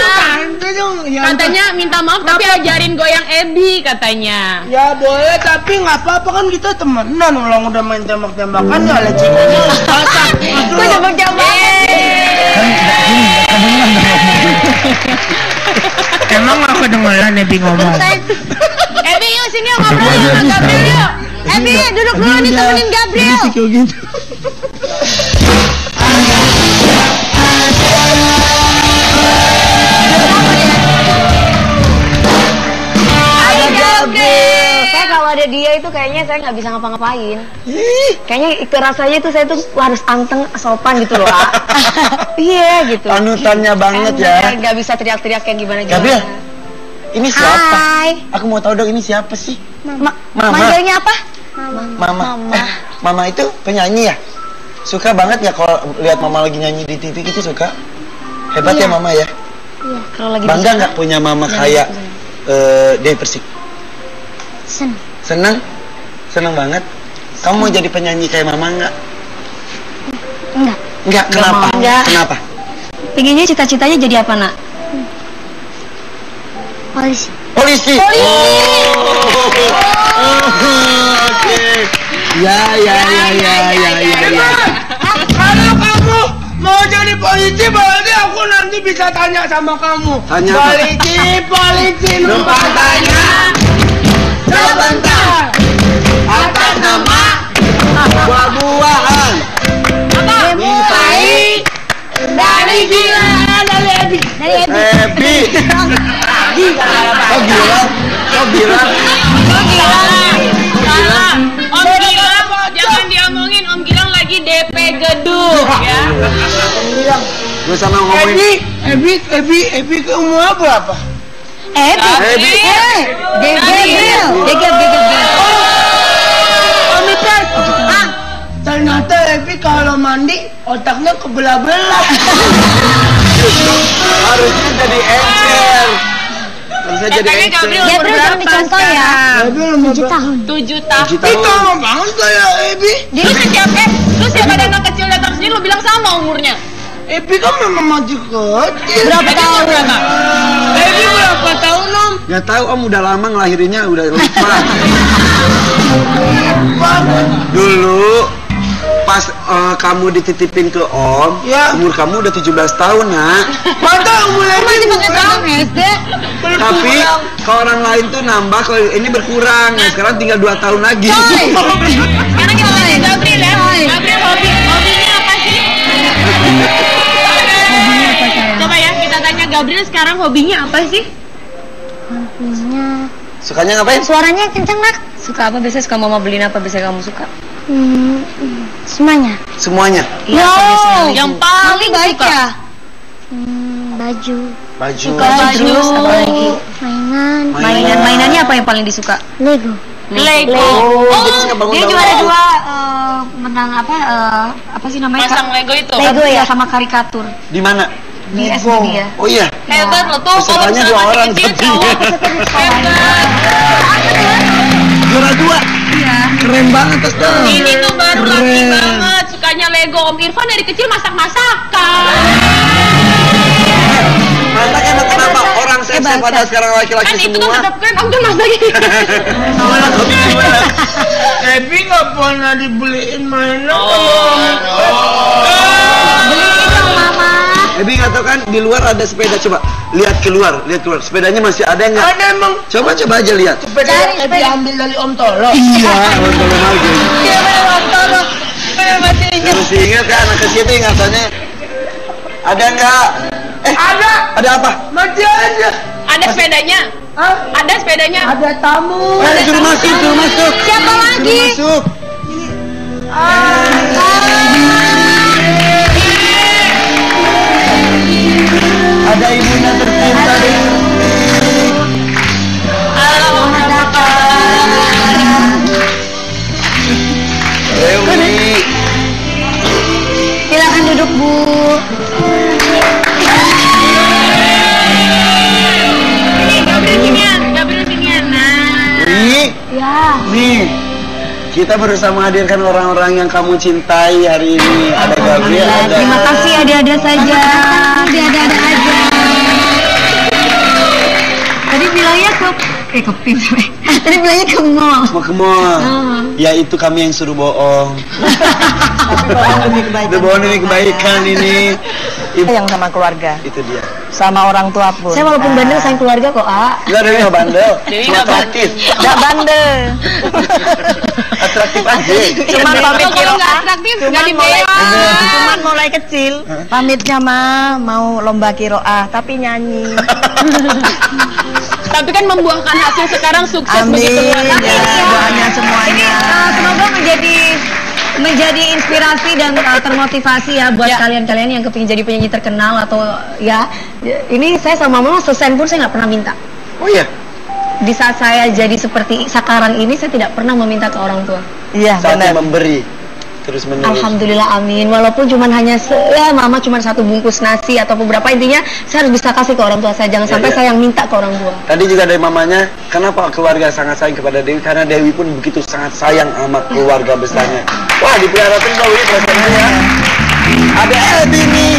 Katanya minta maaf tapi ajarin goyang Ebi katanya. Ya boleh, tapi nggak apa-apa kan kita temenan. Ulang udah main tembak-tembakan ya lecehnya pasak. Gue jambak-jambakan. Emang nggak kedengeran Ebi ngomong? Ebi yuk sini yuk ngobrol sama Gabriel yuk. Ebi, duduk dulu nih temenin Gabriel. Ayo Gabriel. Saya kalau ada dia itu kayaknya saya nggak bisa ngapa-ngapain. Kayaknya itu rasanya itu saya tuh harus anteng, sopan gitu loh. Kak. Iya gitu. Panutannya banget ya. Nggak bisa teriak-teriak yang gimana Gabriel, ini siapa? Hai. Aku mau tahu dong ini siapa sih? Mama. Manggilnya apa? Mama. Mama itu penyanyi ya? Suka banget ya kalau lihat Mama lagi nyanyi di TV gitu suka? Hebat ya mama ya. Iya. Kalau lagi Bangga nggak punya mama kayak Dewi Persik? Seneng. Senang? Senang banget. Kamu mau jadi penyanyi kayak mama nggak? Enggak. Nggak, kenapa? Nggak. Kenapa? Pinginnya cita-citanya jadi apa, Nak? Polisi. Polisi. Oke. Ya. Kalau kamu mau jadi polisi, berarti aku nanti bisa tanya sama kamu. Tanya apa? Polisi, numpang tanya. Sebentar. Atas nama Buah-buahan. Mintai dari gila dari Ebi. Ebi. Kok bilang? Salah. Om Gilang, jangan diomongin. Om Gilang lagi DP gedung ya. Gue sama ngomongin. Ebi ke umur berapa? Ebi. Ternyata Ebi kalau mandi otaknya kebelah-belah. Harusnya jadi encer. Harusnya jadi Katanya encer. Gabriel umur Gabriel jangan berapa dicontoh ya. sekarang? Ebi umur 7 tahun. 7 tahun. Itu sama banget kayak Ebi. Terus siapa ada anak kecil datang sini lu bilang sama umurnya? Ebi kan memang masih kecil. Berapa tahun? Berapa? Ebi berapa tahun Om? Nggak tahu om, udah lama ngelahirinnya, udah lupa. Dulu pas kamu dititipin ke om, Ya. umur kamu udah 17 tahun nak. Mata umur Ebi Masih pakai berkurang. tahun SD. Tapi kalau orang lain tuh nambah, kalau ini berkurang. Nah, sekarang tinggal 2 tahun lagi. Sekarang kita tanya Gabriel ya. Gabriel hobinya apa sih? Coba ya kita tanya Gabriel sekarang hobinya apa sih? Hobinya Sukanya ngapain? suaranya kenceng, Nak. Suka apa biasanya? Suka mama beliin apa biasanya kamu suka? Semuanya. Semuanya. Iya, apa biasanya? Yang paling baik suka. ya. Baju. Baju. Suka terus apa lagi? Mainannya apa yang paling disuka? Lego. Lego. Jadi suka bangun Dia bangun. juga ada dua menang apa sih namanya? Pasang Lego itu. Lego ya sama karikatur Di mana? di SD dia. Oh iya. Hebat loh tuh. Kalau Pesertanya misalnya 2 orang masih kecil, tapi. hebat. Juara 2. Iya. Keren banget Testa. Ini tuh baru laki Keren. banget. Sukanya Lego. Om Irfan dari kecil masak-masakan. Masak enak kenapa? Orang seksnya pada sekarang laki-laki Kan itu tuh semua. tetap keren. Om tuh masakin. Gimana hobi gimana? Ebi nggak pernah dibeliin mainan. Beliin dong, Mama. Ebi nggak tahu kan di luar ada sepeda, coba lihat keluar. Sepedanya masih ada nggak? Ada emang. Coba aja lihat. Sepeda Ebi ambil dari Om Tolo. Iya, kalau lagi. Iya bener Om Tolo. Bener masih ingat. Masih ingat kan anak kecil itu ingatannya. Ada nggak? Ada. Ada apa? Masih ada. Ada sepedanya. Hah? Ada sepedanya. Ada tamu. Suruh masuk. Siapa lagi? Suruh masuk. Ada ibunya tercinta Dewi. Silakan duduk, Bu. Ini Gabriel sinian. Nah. Nih, kita bersama hadirkan orang-orang yang kamu cintai hari ini. Ada Gabriel, ada. Terima kasih ada-ada saja. Ada aja. Tadi bilangnya ke pin. Tadi bilangnya ke mall. Mau ke mall. Ya itu kami yang suruh bohong. Udah bohong demi kebaikan ini. Yang sama keluarga, Itu dia. sama orang tua pun. Saya walaupun bandel sayang keluarga kok, A. Enggak, Dewi nggak bandel. Dewi Cuma nggak atraktif. Nggak bandel. Atraktif aja. Cuman pamit Kalau kilo nggak atraktif nggak cuman dibayar. mulai kecil pamitnya mau lomba kiroah tapi nyanyi. Tapi kan membuahkan hasil sekarang sukses Amin. begitu luar Ya, biasa. doanya semuanya. Semoga menjadi inspirasi dan termotivasi ya buat Ya. kalian-kalian yang kepingin jadi penyanyi terkenal atau ya. Ini saya sama mama sesen pun saya nggak pernah minta. Oh iya. Di saat saya jadi seperti sekarang ini saya tidak pernah meminta ke orang tua. Iya, Saatnya benar. memberi. terus menerus. Alhamdulillah, amin. Walaupun cuman hanya mama cuma 1 bungkus nasi atau beberapa, intinya saya harus bisa kasih ke orang tua saya. Jangan sampai saya yang minta ke orang tua. Tadi juga dari mamanya, kenapa keluarga sangat sayang kepada Dewi? Karena Dewi pun begitu sangat sayang sama keluarga besarnya. Wah, dipelihara terus Dewi perasaannya ya. Ada Elbi nih.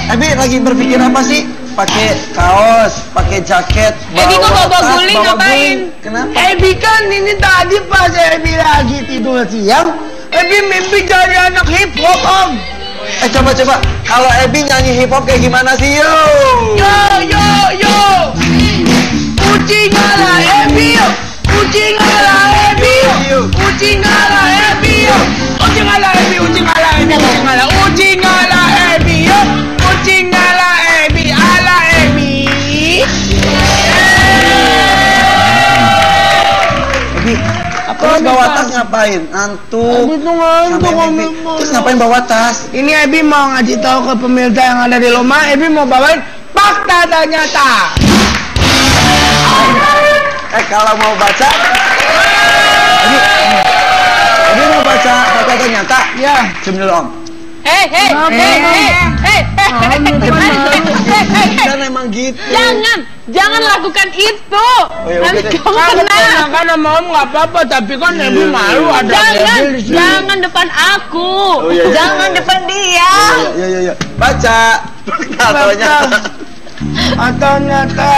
Ebi lagi berpikir apa sih? Pakai kaos, pakai jaket, Ebi kok bawa guling ngapain? Kenapa? Ebi kan ini tadi pas Ebi lagi tidur siang, Ebi mimpi jadi anak hip hop om. Coba kalau Ebi nyanyi hip hop kayak gimana sih yo? Yo, kucing ala Ebi yo, kucing ala Ebi yo, kucing ala Ebi yo, kucing ala Ebi, kucing ala Ebi, kucing ala Ebi yo, kucing ala Ebi, ala Ebi. Ebi, terus bawa tas ngapain? Ngantuk. Ebi tuh ngantuk. Terus ngapain bawa tas? Ini Ebi mau ngasih tahu ke pemirsa yang ada di rumah, Ebi mau bawain fakta dan nyata. Kalau mau baca, Ebi mau baca fakta dan nyata? Ya. Cium dulu om. Kan emang gitu. Jangan lakukan itu. Nanti oke. kamu kena. Karena mau nggak apa-apa, tapi kan Ebi malu ada Ebi di sini. Jangan depan aku. Oh, iya. Jangan depan dia. Iya. Baca. Atau nyata.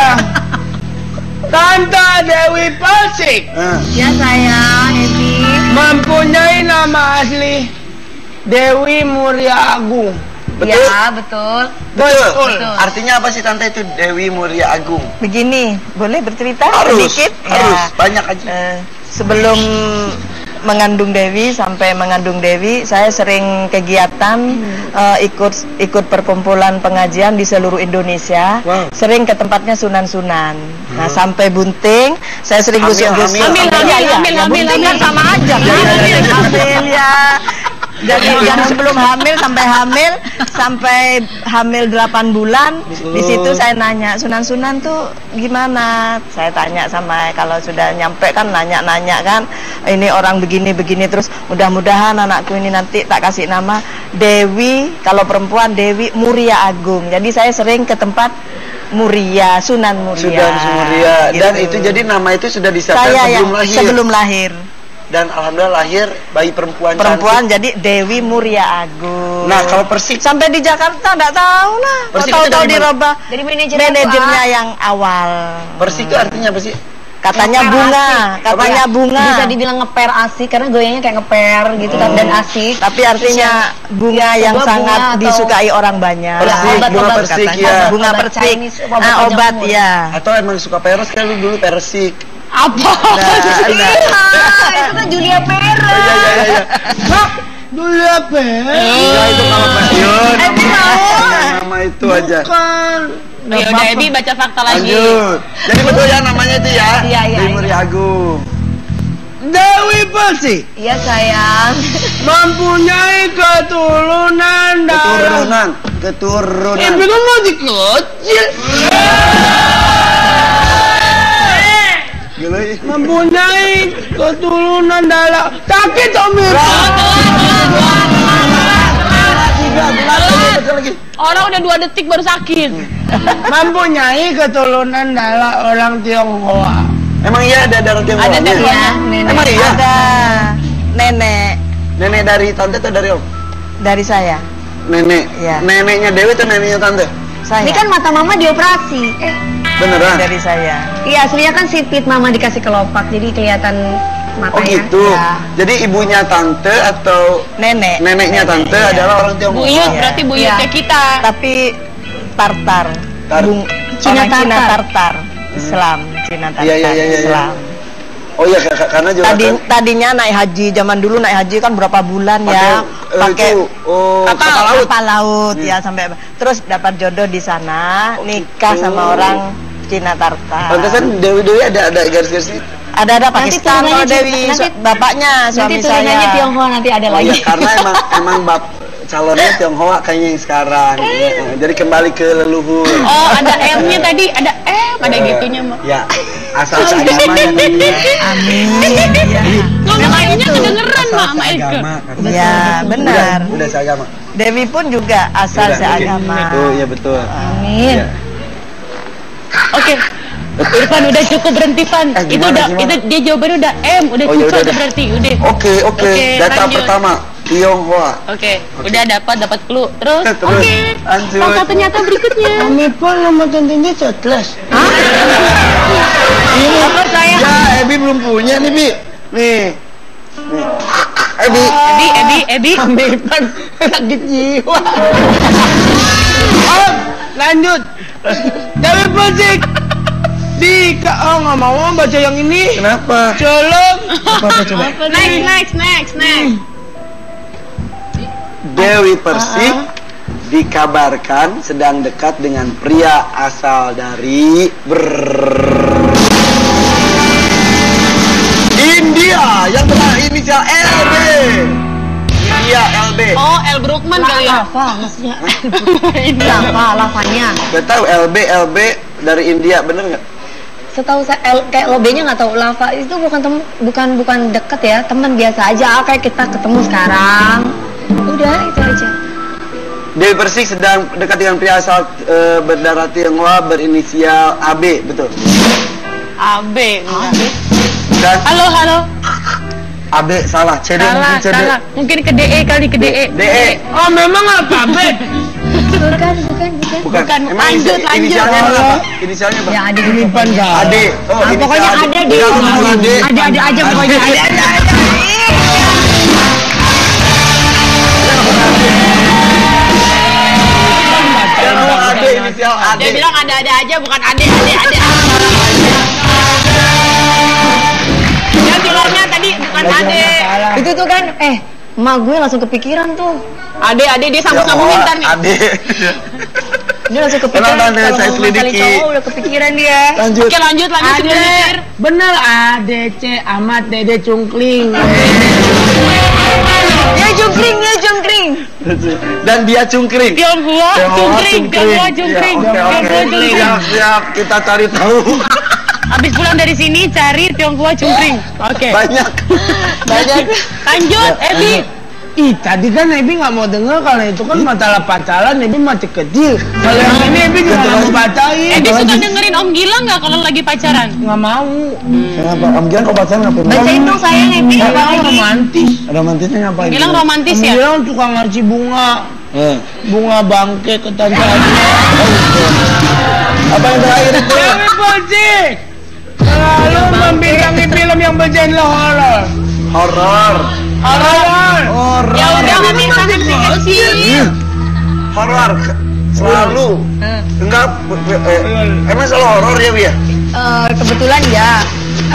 Tante Dewi Persik Ya sayang, Ebi. mempunyai nama asli Dewi Muria Agung. Betul? Ya, betul. Betul. Artinya apa sih Tante itu Dewi Muria Agung? Begini, boleh bercerita Harus. sedikit? Harus. Ya. Banyak aja. Sebelum mengandung Dewi, sampai mengandung Dewi, saya sering kegiatan ikut perkumpulan pengajian di seluruh Indonesia. Wow. Sering ke tempatnya sunan-sunan. Nah, sampai bunting, saya sering gusur-gusur. Hamil Kan sama aja. Hamil ya. Jadi sebelum hamil sampai hamil 8 bulan, di situ saya nanya, sunan-sunan tuh gimana? Saya tanya sama, kalau sudah nyampe kan nanya-nanya kan, ini orang begini-begini, terus mudah-mudahan anakku ini nanti tak kasih nama Dewi, kalau perempuan Dewi Muria Agung. Jadi saya sering ke tempat Muria, Sunan Muria. Dan Gitu. itu jadi nama itu sudah disiapkan sebelum lahir. Dan alhamdulillah lahir bayi perempuan Perempuan cantik. jadi Dewi Muria Agung. Nah, kalau Persik sampai di Jakarta enggak tahu lah. Persik Tahu-tahu itu dari dirubah Dari manajernya yang awal. Persik itu artinya apa sih? Katanya Ngeper bunga, asik. katanya bunga. Bisa dibilang ngeper asik karena goyangnya kayak ngeper gitu kan, dan asik. Tapi artinya bunga yang Sebuah sangat bunga atau- disukai orang banyak. Persik, obat-obat bunga persik katanya. ya. Bunga Obat persik. Chinese, obat Obat penyembuh. ya. Atau emang suka peres kan lu dulu Persik. Apa? Nah. Itu kan Julia Perez. Iya. Julia Perez. Enggak itu kalau Yun. Ebi mau. Nama itu aja. Kan. Ya udah, Ebi baca fakta lagi. Lanjut. Jadi betul ya namanya itu ya. Iya. Dewi Muria Agung. Dewi Persik Iya sayang. mempunyai keturunan darah. Keturunan. Ebi kan masih kecil. Gila. Mempunyai keturunan darah. Sakit Om Orang udah 2 detik baru sakit. Mempunyai keturunan darah orang Tionghoa. Emang iya ada darah Tionghoa? Ada Iya, nenek. Emang iya? Ada nenek Nenek dari tante atau dari om? dari saya. Nenek. Iya. Neneknya Dewi atau neneknya tante? Saya. Ini kan mata mama dioperasi. Beneran? dari saya. Iya, aslinya kan sipit, mama dikasih kelopak jadi kelihatan Oh matanya. gitu. Ya. Jadi ibunya tante atau Nenek. neneknya tante Iya. adalah orang Tionghoa. Buyut Iya. berarti buyutnya Iya. kita. Tapi Tartar. Cina Orang Cina Tartar. Tartar. Islam, Cina Tartar. Iya. Islam. Oh iya karena juga Tadinya naik haji, zaman dulu naik haji kan berapa bulan ya, pakai kapal laut. kapal laut ya, sampai terus dapat jodoh di sana, nikah sama orang Cina tartar. Pantesan Dewi ada garis-garis ini. Ada Pakistan kalau Dewi, bapaknya suami nanti saya. turunannya Tionghoa nanti ada Oh lagi. iya, karena emang calonnya Tionghoa kayaknya yang sekarang. Jadi kembali ke leluhur. Oh, ada M-nya tadi, ada M, ada gitunya, Mak. Ya, asal seagamanya tadi. Amin. Ngomongnya kedengeran, Mak, sama Eka. Seagama. Iya, benar. Udah seagama. Dewi pun juga asal Udah, seagama. Oh iya betul. Amin. Iya. Oke. Irfan udah cukup berhenti, Fan. Itu gimana? dia jawabannya udah M, udah Oh, ya cukup udah. berarti, udah. Oke. Data lanjut. pertama Tionghoa. Oke, udah dapat clue. Terus, Terus, oke. lanjut. Kata ternyata berikutnya. Kami pun sama tantenya cetles. Ini Apa saya? Ya, Ebi belum punya nih, Bi. Nih. Ebi. Kami pun sakit jiwa. Lanjut. Dewi Persik. Nggak mau baca yang ini. Kenapa? Colong. Apa coba? Next. Dewi Persik dikabarkan sedang dekat dengan pria asal dari India yang berinisial LB. India LB. Oh, El Brookman kali ya? Lava maksudnya. Lavanya. Gak tahu LB dari India, bener nggak? Setahu saya kayak lobenya nggak tahu lava itu bukan deket ya, teman biasa aja kayak kita ketemu sekarang. Udah itu aja. Dewi Persik sedang dekat dengan pria asal berdarah Tionghoa berinisial AB, betul? AB. Dan Halo. AB salah, CD Salah. mungkin CD. Mungkin ke DE kali, ke DE. DE. Oh memang apa be? Bukan. Emang Lanjut. inisialnya apa? Inisialnya apa? Ya ada di Depan gak? Ade. Oh, Ah, inisial pokoknya Ade. ada di Ya, Ade. ada aja pokoknya ada. Ya, oh, Ade, inisial Ade. Dia bilang ada aja, bukan ade. Dia bilangnya tadi bukan ade. Itu tuh kan emak gue langsung kepikiran tuh. Ade dia sambung-sambungin ntar nih. Ade. Dia langsung kepikiran. Tenang, saya kalau ngomong selidiki. kali cowok udah kepikiran dia. Lanjut. Oke, lanjut sebelum mikir. Bener ADC Ahmad Dede Cungkling. Ya jungkring. Dan dia cungkring. Tionghoa cungkring. Ya, oke. Siap, kita cari tahu. Habis pulang dari sini cari Tionghoa cungkring. Oke. Banyak. Lanjut, Ebi. Ih tadi kan Ebi nggak mau denger kalau itu kan masalah pacaran Ebi masih kecil. Kalau yang ini Ebi juga nggak mau bacain. Ebi suka dengerin Om Gilang nggak kalau lagi pacaran? Nggak mau. Kenapa? Om Gilang kok pacaran ngapain? Bacain dong sayang Ebi. Apa romantis? Romantisnya ngapain? Gilang romantis Om ya? Gilang suka ngasih bunga bangke ke tante Adi. Apa yang terakhir itu? Dewi Persik selalu membintangi film yang bergenre horor. Horor. Ya udah nggak bisa sih. Horor. Selalu. Enggak. Emang selalu horor ya, Bi ya? Kebetulan ya.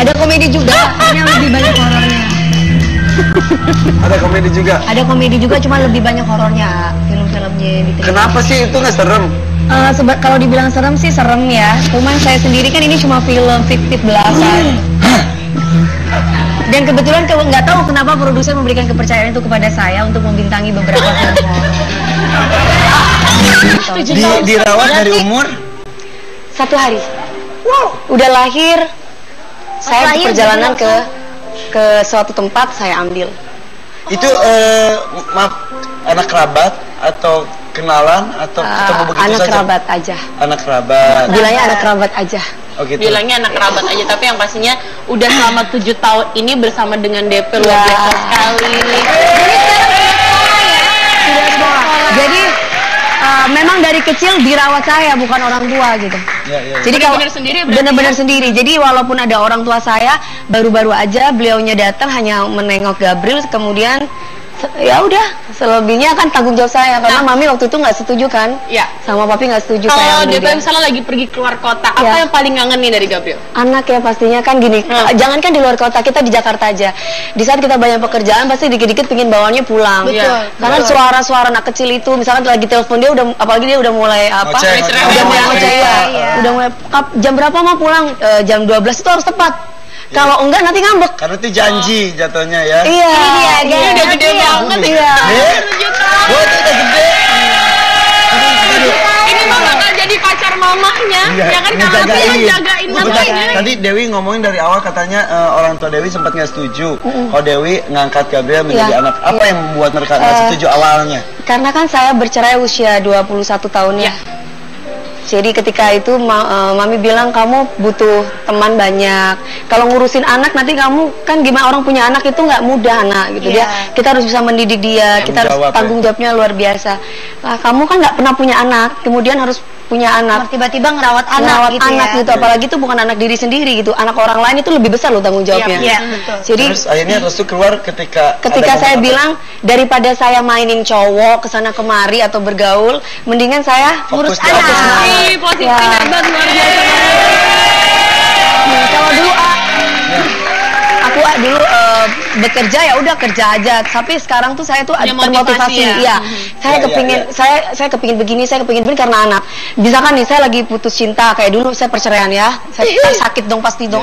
Ada komedi juga, yang lebih banyak horornya. Ada komedi juga. Ada komedi juga, cuma lebih banyak horornya film-filmnya yang diterima. Kenapa sih itu nggak serem? Kalau dibilang serem sih serem ya. Cuman saya sendiri kan ini cuma film fiktif belasan. Dan kebetulan nggak tahu kenapa produser memberikan kepercayaan itu kepada saya untuk membintangi beberapa film horor. Dirawat dari umur 1 hari. Wow. Udah lahir. Saya perjalanan ke suatu tempat saya ambil. itu maaf, anak kerabat atau kenalan atau ketemu begitu anak saja? kerabat aja. Anak kerabat. Bilangnya anak kerabat aja. Oh gitu. Bilangnya anak kerabat aja, tapi yang pastinya udah selama 7 tahun ini bersama dengan DP luar biasa sekali. Jadi memang dari kecil dirawat saya, bukan orang tua gitu. Ya. Jadi kalau Benar-benar sendiri berarti benar-benar ya? sendiri. Jadi walaupun ada orang tua saya, baru-baru aja beliaunya datang hanya menengok Gabriel, kemudian Ya udah, selebihnya kan tanggung jawab saya karena mami waktu itu nggak setuju kan? Iya. Sama papi nggak setuju. Kalau dia misalnya lagi pergi keluar kota, apa yang paling ngangen nih dari Gabriel? Anak ya pastinya kan gini. Jangan kan di luar kota, kita di Jakarta aja. Di saat kita banyak pekerjaan, pasti dikit-dikit pingin bawanya pulang. Betul. Karena suara-suara anak kecil itu, misalkan lagi telepon dia udah, apalagi dia udah mulai apa? Udah mulai ngoceh ya. Udah mulai jam berapa mau pulang? Jam 12 itu harus tepat. Kalau enggak nanti ngambek. Karena itu janji jatuhnya ya. Iya. Ini udah gede banget. Iya. Wah, itu udah gede. Ini mah bakal jadi pacar mamahnya. Ya kan kalau dia yang jagain mamahnya. Tadi Dewi ngomongin dari awal katanya orang tua Dewi sempat nggak setuju. Kalau Dewi ngangkat Gabriel menjadi anak. Apa yang membuat mereka nggak setuju awalnya? Karena kan saya bercerai usia 21 tahun ya. Jadi ketika itu mami bilang kamu butuh teman banyak. Kalau ngurusin anak nanti kamu kan gimana, orang punya anak itu nggak mudah anak gitu kita harus bisa mendidik dia, kita harus tanggung jawabnya luar biasa. Nah, kamu kan nggak pernah punya anak, kemudian harus punya anak, tiba-tiba ngerawat anak gitu, apalagi itu bukan anak diri sendiri gitu, anak orang lain itu lebih besar loh tanggung jawabnya. Betul. Jadi terus akhirnya Restu keluar ketika saya bilang daripada saya mainin cowok kesana kemari atau bergaul, mendingan saya ngurus anak. Positif banget, luar biasa. Kalau dulu aku dulu bekerja ya udah kerja aja, tapi sekarang tuh saya tuh termotivasi ya. Saya kepingin begini, saya kepingin begini karena anak. Misalkan nih saya lagi putus cinta kayak dulu saya perceraian ya, saya sakit dong pasti dong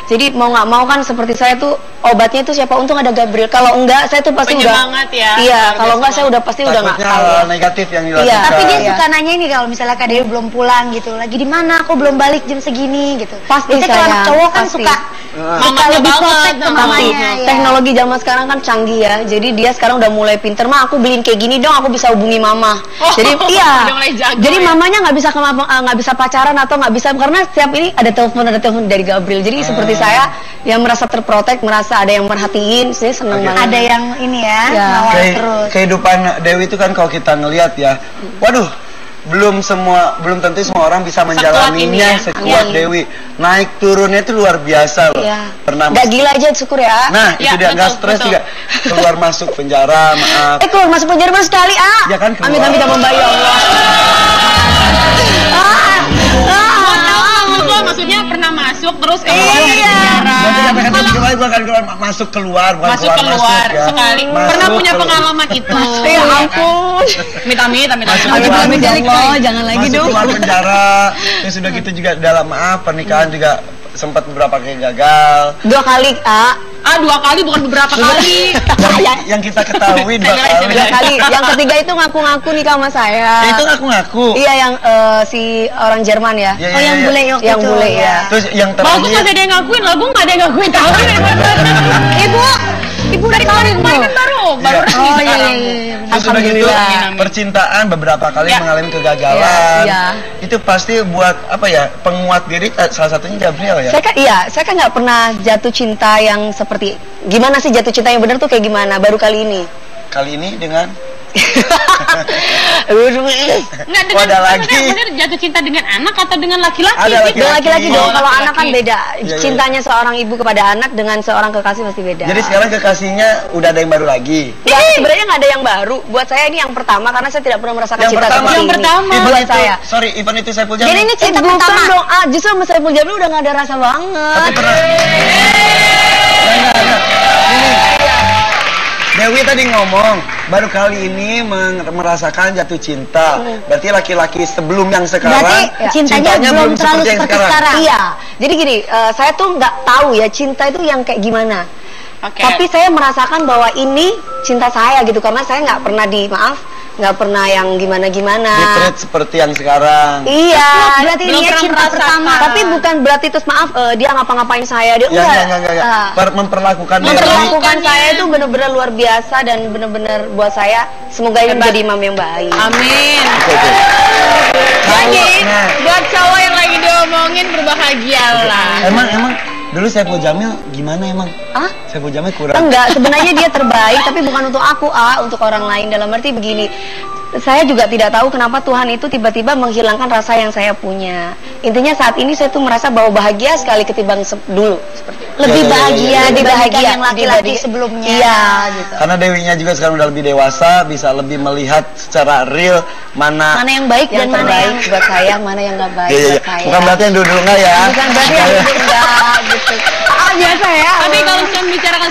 Jadi mau nggak mau kan seperti saya tuh obatnya itu siapa, untung ada Gabriel. Kalau enggak saya tuh pasti penyemangat udah iya, kalau enggak saya udah pasti udah nggak tahu negatif yang dilakukan. Tapi dia suka nanya ini kalau misalnya Kak Dewi belum pulang gitu, lagi di mana, aku belum balik jam segini gitu. Pasti kalau anak cowok kan suka lebih protek ke mamanya. Teknologi zaman sekarang kan canggih ya, jadi dia sekarang udah mulai pinter. Mah aku beliin kayak gini dong, aku bisa hubungi mama. Jadi jadi mamanya nggak bisa pacaran atau nggak bisa, karena setiap ini ada telepon dari Gabriel. Jadi seperti saya yang merasa terprotek, merasa ada yang merhatiin, saya seneng banget. Ada yang ini ngawal terus. Kehidupan Dewi itu kan kalau kita ngelihat ya, waduh, belum tentu semua orang bisa menjalaninya sekuat Dewi. Naik turunnya itu luar biasa loh. Pernah nggak gila aja syukur ya. Nah itu dia nggak stres juga. Keluar masuk penjara, maaf. Keluar masuk penjara baru sekali Ya kan keluar. Amit membayar Allah. Maksudnya pernah masuk terus masuk keluar sekali. Pernah punya pengalaman itu. Ya ampun. Amit-amit. Jangan lagi dong. Keluar penjara. Terus sudah gitu juga dalam pernikahan juga sempat beberapa kali gagal. 2 kali, 2 kali bukan beberapa kali. Yang kita ketahui 2 kali. Yang ketiga itu ngaku-ngaku nikah sama saya. Itu ngaku-ngaku. Iya, yang si orang Jerman ya. Yang bule yang bule ya. Terus yang terakhir. Bagus ada yang ngakuin, lagu nggak ada yang ngakuin. Ibu dari tahun kemarin kan baru resmi sekarang. Terus sudah gitu percintaan beberapa kali mengalami kegagalan. Itu pasti buat penguat diri, salah satunya Gabriel ya. Saya kan nggak pernah jatuh cinta yang seperti gimana sih jatuh cinta yang benar tuh kayak gimana, baru kali ini. Kali ini dengan ada lagi. Bener jatuh cinta dengan anak atau dengan laki-laki? Dengan laki-laki dong. Kalau anak kan beda. Cintanya seorang ibu kepada anak dengan seorang kekasih pasti beda. Jadi sekarang kekasihnya udah ada yang baru lagi? Ya, sebenarnya nggak ada yang baru. Buat saya ini yang pertama karena saya tidak pernah merasakan cinta seperti ini. Yang pertama. Buat saya. Sorry, Ivan itu Saiful Jamil. Jadi ini cinta pertama dong. Justru sama Saiful Jamil udah nggak ada rasa banget. Tapi pernah. Dewi tadi ngomong baru kali ini merasakan jatuh cinta. Berarti laki-laki sebelum yang sekarang cintanya belum terlalu seperti sekarang. Iya. Jadi gini, saya tuh nggak tahu ya cinta itu yang kayak gimana. Tapi saya merasakan bahwa ini cinta saya gitu, karena saya nggak pernah nggak pernah yang gimana-gimana. Ditreat seperti yang sekarang. Iya. Berarti ini cinta pertama. Tapi bukan berarti terus dia ngapa-ngapain saya, dia enggak. Memperlakukan saya itu benar-benar luar biasa dan benar-benar buat saya semoga ini menjadi imam yang baik. Amin. Jadi buat cowok yang lagi diomongin berbahagialah. Emang dulu Saiful Jamil gimana emang? Saiful Jamil kurang? Enggak, sebenarnya dia terbaik, tapi bukan untuk aku, untuk orang lain. Dalam arti begini, saya juga tidak tahu kenapa Tuhan itu tiba-tiba menghilangkan rasa yang saya punya. Intinya saat ini saya tuh merasa bahwa bahagia sekali ketimbang dulu. Seperti itu. lebih bahagia lebih dibandingkan bahagia yang laki-laki sebelumnya. Iya gitu. Karena Dewinya juga sekarang udah lebih dewasa, bisa lebih melihat secara real mana Mana yang baik Yang dan mana yang terbaik buat saya, mana yang nggak baik Iya, iya. buat saya. Bukan berarti yang dulu enggak ya. Bukan berarti yang dulu enggak gitu. Biasa ya. Tapi kalau misalnya membicarakan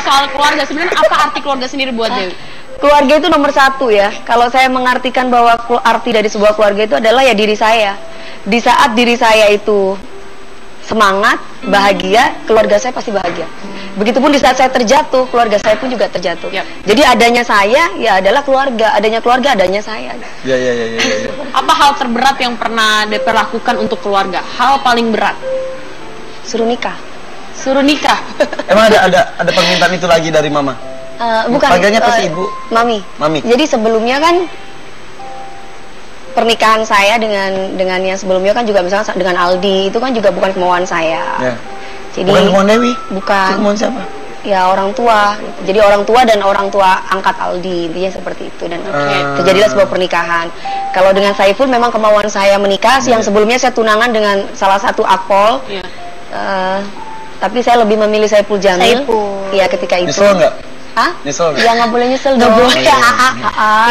soal keluarga, sebenarnya apa arti keluarga sendiri buat Dewi? Keluarga itu nomor satu ya. Kalau saya mengartikan bahwa arti dari sebuah keluarga itu adalah ya diri saya. Di saat diri saya itu semangat, bahagia, keluarga saya pasti bahagia. Begitupun di saat saya terjatuh, keluarga saya pun juga terjatuh. Yap. Jadi adanya saya, ya adalah keluarga. Adanya keluarga, adanya saya. Iya. Apa hal terberat yang pernah DP lakukan untuk keluarga? Hal paling berat? Suruh nikah. Suruh nikah. Emang ada permintaan itu lagi dari mama? Bukan. Panggilnya pasti ibu. Mami. Mami. Jadi sebelumnya kan pernikahan saya dengan yang sebelumnya kan juga misalnya dengan Aldi itu kan juga bukan kemauan saya. Ya. Jadi Bukan kemauan Dewi? Bukan. Itu kemauan siapa? Ya orang tua. Jadi orang tua dan orang tua angkat Aldi, intinya seperti itu dan terjadilah sebuah pernikahan. Kalau dengan Saiful memang kemauan saya menikah, yang sebelumnya saya tunangan dengan salah satu akpol. Iya. Tapi saya lebih memilih Saiful Jamil. Iya ketika itu. Nyesel nggak? Hah? Nyesel nggak? Ya nggak boleh nyesel dong. boleh.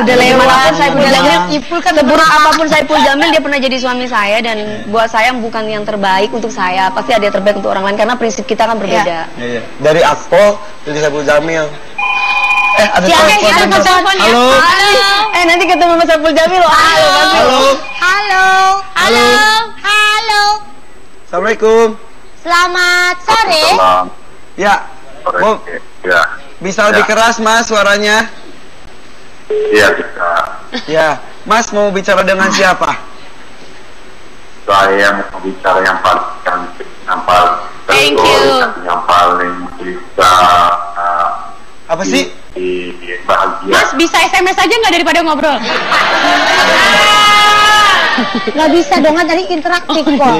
Udah lewat. Saiful Jamil. Ipul kan Seburuk apapun Saiful Jamil, dia pernah jadi suami saya dan buat saya bukan yang terbaik untuk saya. Pasti ada yang terbaik untuk orang lain karena prinsip kita kan berbeda. Iya. Dari Akpol, dari Saiful Jamil. Ada telepon. Halo. Nanti ketemu sama Saiful Jamil loh. Halo. Assalamualaikum. Selamat sore. Ya. Mau Ya. bisa lebih keras Mas suaranya? Iya, bisa. Ya. Mas mau bicara dengan siapa? Saya mau bicara yang paling cantik, yang paling Thank you. yang paling bisa Apa sih? bahagia. Mas bisa SMS aja nggak daripada ngobrol? Gak bisa dong, kan tadi interaktif kok.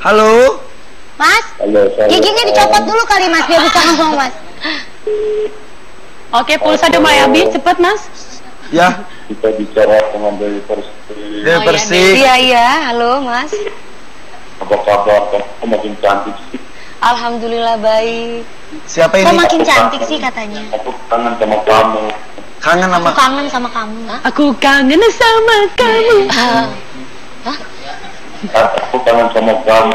Halo. Mas, Halo, saya- giginya dicopot dulu kali Mas, biar bisa ngomong Mas. Oke, pulsa Domayabi, cepet Mas. Ya. Kita bicara dengan Dewi Persik. Dewi Persik. Iya, halo Mas. Apa kabar? Kamu makin cantik sih. Alhamdulillah baik. Siapa Kok ini? makin cantik sih katanya. Aku kangen sama kamu. Kangen sama. Aku kangen sama kamu. Aku kangen sama kamu. Aku kangen sama kamu.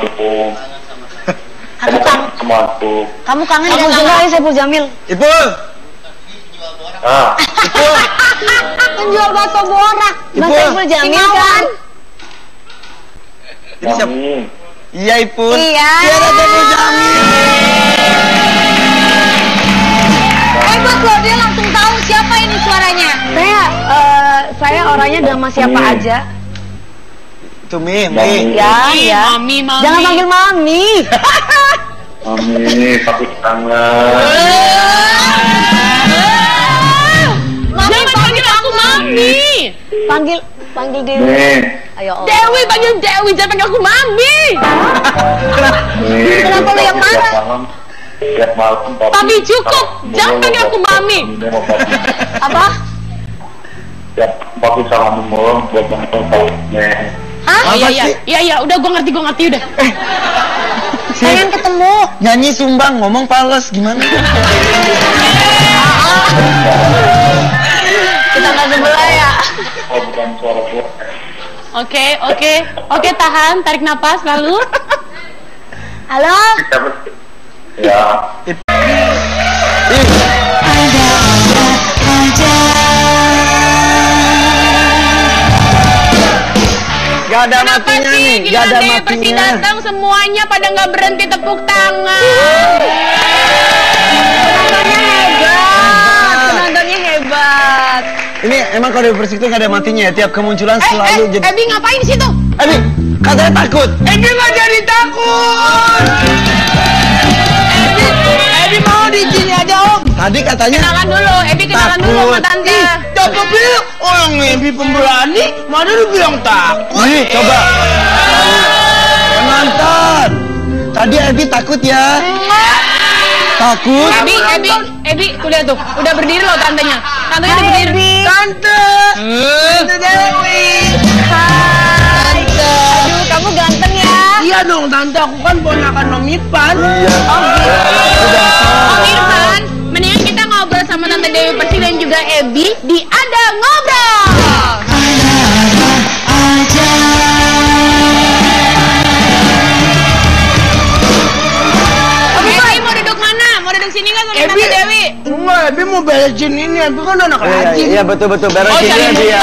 Aku Kamu kangen. sama aku. Kamu kangen Aku gak sama juga Saiful Jamil. Ipul. Ipul. penjual bakso borak? Mas Ipul. Saiful Jamil kan? Ini siapa? Mami. Iya Ipul. Iya. Ada Saiful Jamil. Hebat loh, dia langsung tahu siapa ini suaranya. Saya orangnya sama siapa aja. Itu Mi. Ya. Mami. Jangan panggil mami. Mami, tapi kangen. Jangan panggil aku Mami. Panggil Dewi. Nih, Ayo Allah. Dewi, panggil Dewi, jangan panggil aku Mami. nih. Kenapa lu yang marah? Tiap malam. Papi cukup, jangan panggil aku Mami. Apa? Tiap papi salam mulu buat nonton filmnya. Hah? Apa Iya, udah gue ngerti udah. Pengen ketemu. Nyanyi sumbang, ngomong pales gimana? Kita nggak sebelah ya. Oh, bukan suara gue. Oke, tahan, tarik napas lalu. Halo. Ya. Gak ada Kenapa matinya sih nih, gak giliran ada Dewi Persik matinya. datang semuanya pada nggak berhenti tepuk tangan? Penontonnya hebat. Ini emang kalau Dewi Persik itu gak ada matinya ya, tiap kemunculan selalu jadi. Ebi ngapain di situ? Ebi, katanya takut. Ebi gak jadi takut. Ebi mau di sini aja Om. Tadi katanya Kenalan dulu, Ebi kenalan dulu sama Tante. Coba bilang orang Ebi pemberani, mana lu bilang takut? Nih, coba. Nonton. Tadi Ebi takut ya. Takut. Ebi, tuh lihat tuh, udah berdiri loh tantenya. Tantenya udah berdiri. Tante. Tante Dewi. Hai. Aduh, kamu ganteng ya. Iya Iya dong tante, aku kan ponakan Om Irfan. Iya. Om Irfan, mendingan kita ngobrol sama Tante Dewi Persik dan juga Ebi di Ada Ngobrol. Ebi mau duduk mana? Mau duduk sini nggak sama Tante Dewi? Enggak, Ebi mau beresin ini. Ebi kan anak rajin. Iya betul beresin Ebi ya.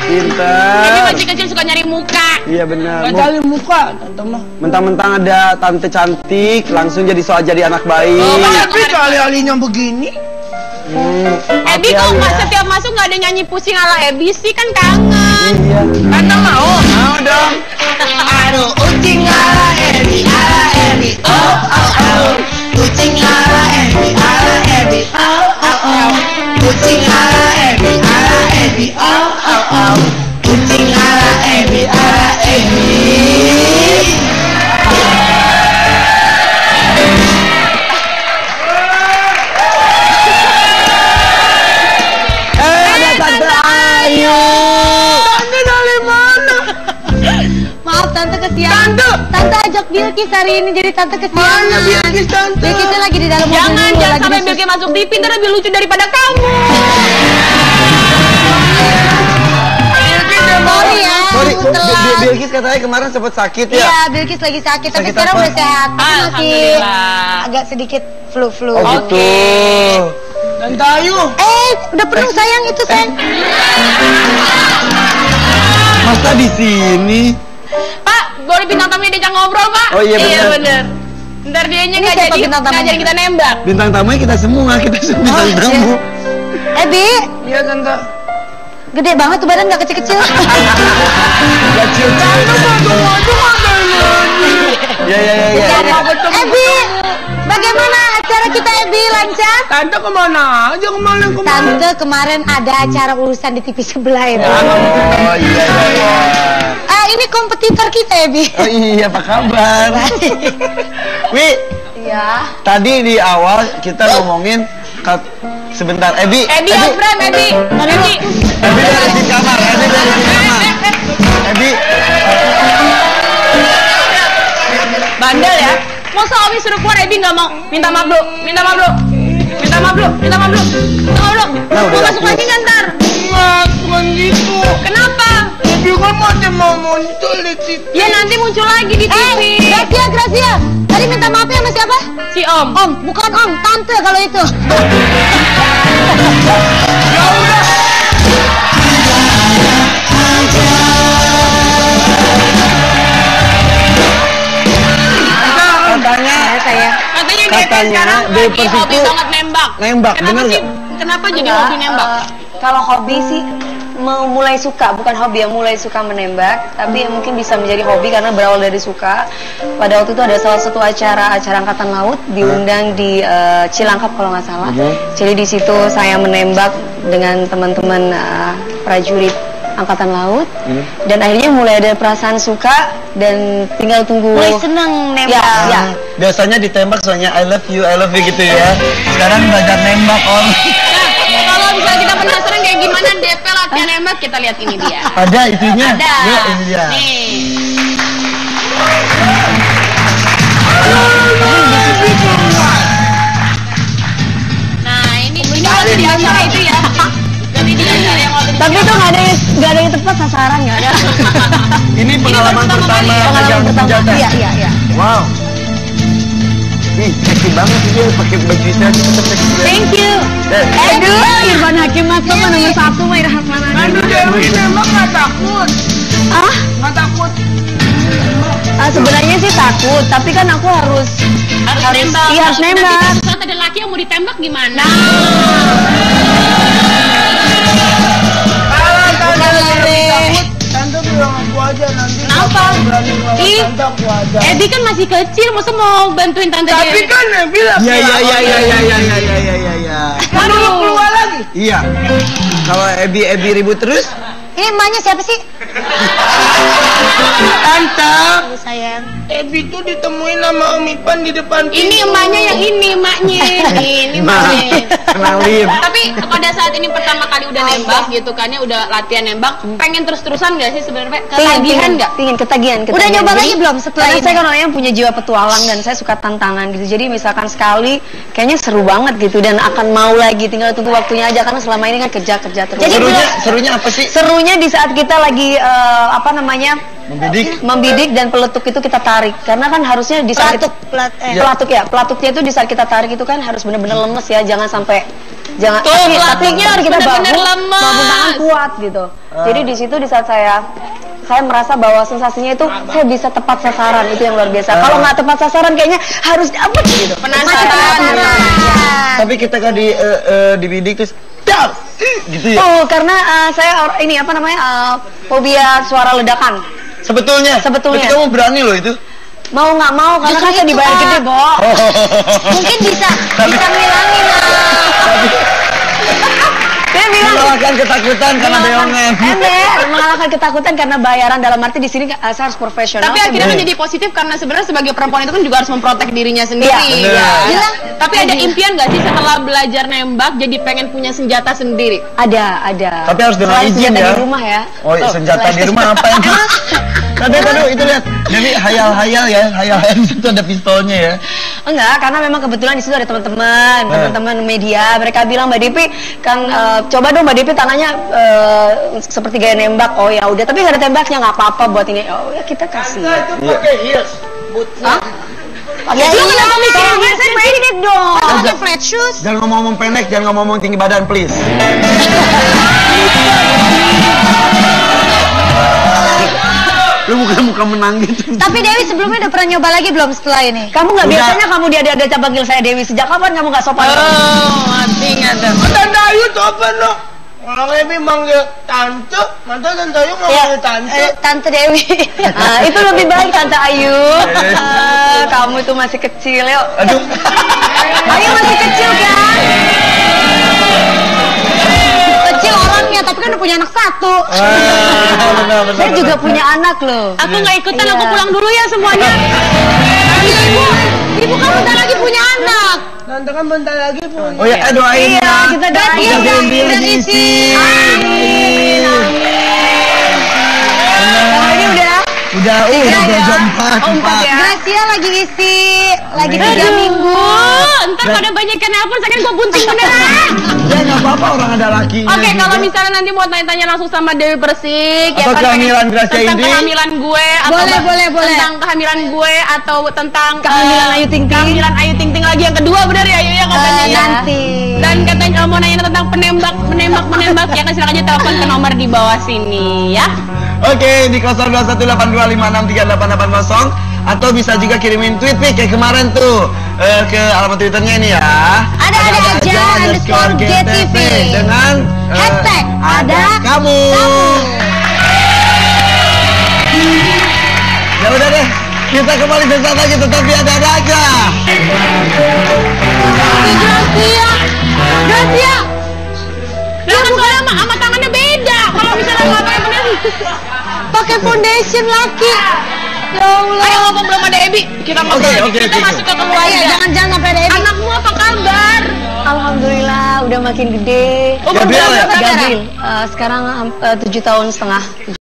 Pintar. Ebi masih kecil suka nyari muka. Iya benar. Cari muka tante mah. Mentang-mentang ada tante cantik, langsung jadi jadi anak baik. Ebi kali-kalinya begini. Ebi kok nggak setiap masuk nggak ada nyanyi pusing ala Ebi sih, kan kangen. Iya. Tante mau? Mau dong. Aduh, ucing ala Ebi, oh oh oh. Kucing ala Ebi, oh oh oh. Kucing ala Ebi, oh oh oh. Kucing ala Ebi, Ada tante Ayu. Tante dari mana? Maaf tante kesiangan. Tante ajak Bilkis hari ini jadi tante kesiangan. Mana Bilkis tante? Bilkisnya lagi di dalam mobil. Jangan sampai Bilkis masuk TV, ntar lebih lucu daripada kamu. Sorry ya. Sorry, telat. Bilkis katanya kemarin sempat sakit ya? Iya, Bilkis lagi sakit, tapi Sakit sekarang apa? udah sehat. Tapi masih Alhamdulillah. agak sedikit flu-flu. Oh gitu. Tante Ayu. Udah penuh sayang itu sayang. Masa di sini? Pak, boleh bintang tamunya diajak ngobrol, Pak? Oh, iya, bener. bener. Ntar dianya Ini nggak siapa jadi bintang tamunya? ngajarin kita nembak. Bintang tamunya kita semua bintang tamu. Bi, Iya tante. gede banget tuh badan, gak kecil-kecil. Kecil. Ya. Bi, bagaimana acara kita Bi, lancar? Tante kemana aja kemarin? Tante kemarin ada acara urusan di TV sebelah itu. Oh iya. Ini kompetitor kita Bi. Oh iya, apa kabar? Wi, Iya. tadi di awal kita ngomongin sebentar, Ebi Ebi. dari di kamar. Ebi. Bandel ya. Masa Omi suruh keluar, Ebi nggak mau. Minta maaf dulu. Nah, udah Mau masuk aku. lagi kan ntar? Enggak, bukan gitu. Kenapa? Ebi kan masih mau muncul di situ. Ya nanti muncul lagi di TV. Gracia. Tadi minta maafnya sama siapa? Si Om. Om, bukan Om, Tante kalau itu. Katanya Dewi DP Persik sekarang lagi hobi tuh banget nembak. nembak, Kenapa bener sih? nggak? Kenapa jadi hobi nembak? Kalau hobi sih mulai suka, bukan hobi ya, mulai suka menembak, tapi mungkin bisa menjadi hobi karena berawal dari suka. Pada waktu itu ada salah satu acara Angkatan Laut diundang di Cilangkap kalau nggak salah. Jadi di situ saya menembak dengan teman-teman prajurit Angkatan Laut dan akhirnya mulai ada perasaan suka dan tinggal tunggu. Mulai seneng nembak. Ya. Biasanya ditembak soalnya I love you gitu ya. Sekarang belajar nembak Om. Nah, kalau misalnya kita penasaran kayak gimana DP latihan nembak, kita lihat ini dia. Ada itunya? Ada. Yuk, ini dia. Nih. Nah, ini waktu di acara itu ya. Jadi di acara yang waktu Tapi itu nggak ada yang tepat sasaran, nggak ada. Ini pengalaman pertama pertama kali. pegang senjata. Iya. Wow. Ih, seksi banget dia pakai baju itu tetap seksi. Thank you. Aduh, Irfan Hakim mas tuh nomor 1 mah Irfan Hakim. Aduh Dewi nembak nggak takut. Nggak takut. Sebenarnya sih takut, tapi kan aku harus nembak. Iya, harus nembak. Nanti saat ada laki yang mau ditembak gimana? Tante bilang aku aja nanti. Kenapa? Berani ngelawan Ih, tante aku aja. Ebi kan masih kecil, masa mau bantuin Tante Tapi Dewi? kan Ebi lah. Iya. Kan dulu keluar lagi. Iya. Kalau Ebi ribut terus, Ini emaknya siapa sih? Tante, sayang. Ebi tuh ditemuin sama Om Ipan di depan pintu. Ini emaknya yang ini, emaknya. Ini emaknya. Kenalin. Tapi pada saat ini pertama kali udah nembak gitu kan ya, udah latihan nembak, pengen terus-terusan gak sih sebenarnya? Ketagihan nggak? Pingin ketagihan. Udah nyoba Jadi, lagi belum setelah karena ini? saya kan orang yang punya jiwa petualang dan saya suka tantangan gitu. Jadi misalkan sekali kayaknya seru banget gitu dan akan mau lagi, tinggal tunggu waktunya aja karena selama ini kan kerja terus. Jadi Serunya apa sih? Serunya di saat kita lagi membidik dan peletuk itu kita tarik karena kan harusnya di saat pelatuknya itu di saat kita tarik itu kan harus benar-benar lemes ya, jangan sampai Tuh, pelatuknya harus kita bener-bener bangun lemes. tangan kuat gitu. Jadi di situ di saat saya merasa bahwa sensasinya itu saya bisa tepat sasaran, itu yang luar biasa. Kalau nggak tepat sasaran kayaknya harus dapet gitu. Penasaran. Tapi kita kan dibidik terus gitu ya. Oh, karena saya ini fobia suara ledakan. Sebetulnya. Tapi kamu berani loh itu. Mau nggak mau karena kan saya dibayar gede, Bo. Mungkin bisa ngilangin lah. Dia bilang Mengalahkan ketakutan karena beongan. mengalahkan ketakutan karena bayaran, dalam arti di sini saya harus profesional. Tapi akhirnya kan jadi positif karena sebenarnya sebagai perempuan itu kan juga harus memprotek dirinya sendiri. Iya, Ya. Tapi ada impian gak sih setelah belajar nembak jadi pengen punya senjata sendiri? Ada. Tapi harus dengan Selain izin senjata ya. di rumah ya. Oh, senjata di rumah apa yang? Tadi itu lihat. Jadi hayal-hayal ya, hayal-hayal di situ ada pistolnya ya. Enggak, karena memang kebetulan di situ ada teman-teman media. Mereka bilang, Mbak Devi kan coba dong Mbak Devi tangannya seperti gaya nembak. Oh ya udah, tapi nggak ada tembaknya, nggak apa-apa buat ini. Oh ya kita kasih. Itu pakai heels. Hah? Ya lu kenapa mikirnya pendek dong? Pakai flat shoes. Jangan ngomong-ngomong pendek, jangan ngomong tinggi badan, please. Lu muka menang gitu. Tapi Dewi sebelumnya udah pernah nyoba lagi belum setelah ini? Kamu nggak biasanya kamu dia panggil saya Dewi, sejak kapan kamu nggak sopan? Mati nggak tuh? Tante Ayu tuh apa no? Orang Ebi manggil tante, masa Tante Ayu manggil tante? Tante Dewi. Nah, itu lebih baik Tante Ayu. Kamu itu masih kecil, yuk. Aduh. Ayu masih kecil kan? Kecil orangnya, tapi kan udah punya anak satu. Benar. Saya juga punya anak loh. Aku nggak ikutan, aku pulang dulu ya semuanya. Ibu kamu bentar lagi punya anak. Tante kan bentar lagi punya. Oh ya, doain ya. Kita doain Udah diisi. Amin. Ini udah jam 4. Gracia lagi isi, lagi 3 minggu. Ntar pada banyak kan nelpon, saya kan gue bunting beneran. Ya nggak apa-apa, orang ada lakinya. Oke, kalau misalnya nanti mau tanya-tanya langsung sama Dewi Persik, Atau kehamilan Gracia tentang ini. kehamilan gue, atau Boleh. tentang kehamilan gue, atau tentang Kehamilan Ayu Ting Ting. kehamilan Ayu Ting Ting lagi yang kedua, bener ya Ayu ya katanya ya. Nanti. Dan katanya mau nanya tentang menembak ya kan, silakan aja telepon ke nomor di bawah sini ya. Oke, di 021825638880 atau bisa juga kirimin tweet nih kayak kemarin tuh ke alamat Twitternya ini ya. Ada aja underscore GTV dengan hashtag ada kamu. Ya udah deh, kita kembali sesaat lagi, tetapi ada aja. Gracia. Lah kan soalnya sama tangannya beda. Kalau misalnya ngomongnya bener pakai foundation laki. Ya Allah. Ayo ngomong belum ada Ebi. Kita ngobrol. Kita masuk ke keluarga. Jangan sampai ada Ebi. Anakmu apa kabar? Alhamdulillah udah makin gede. Umur berapa Gabil. Sekarang 7 tahun setengah.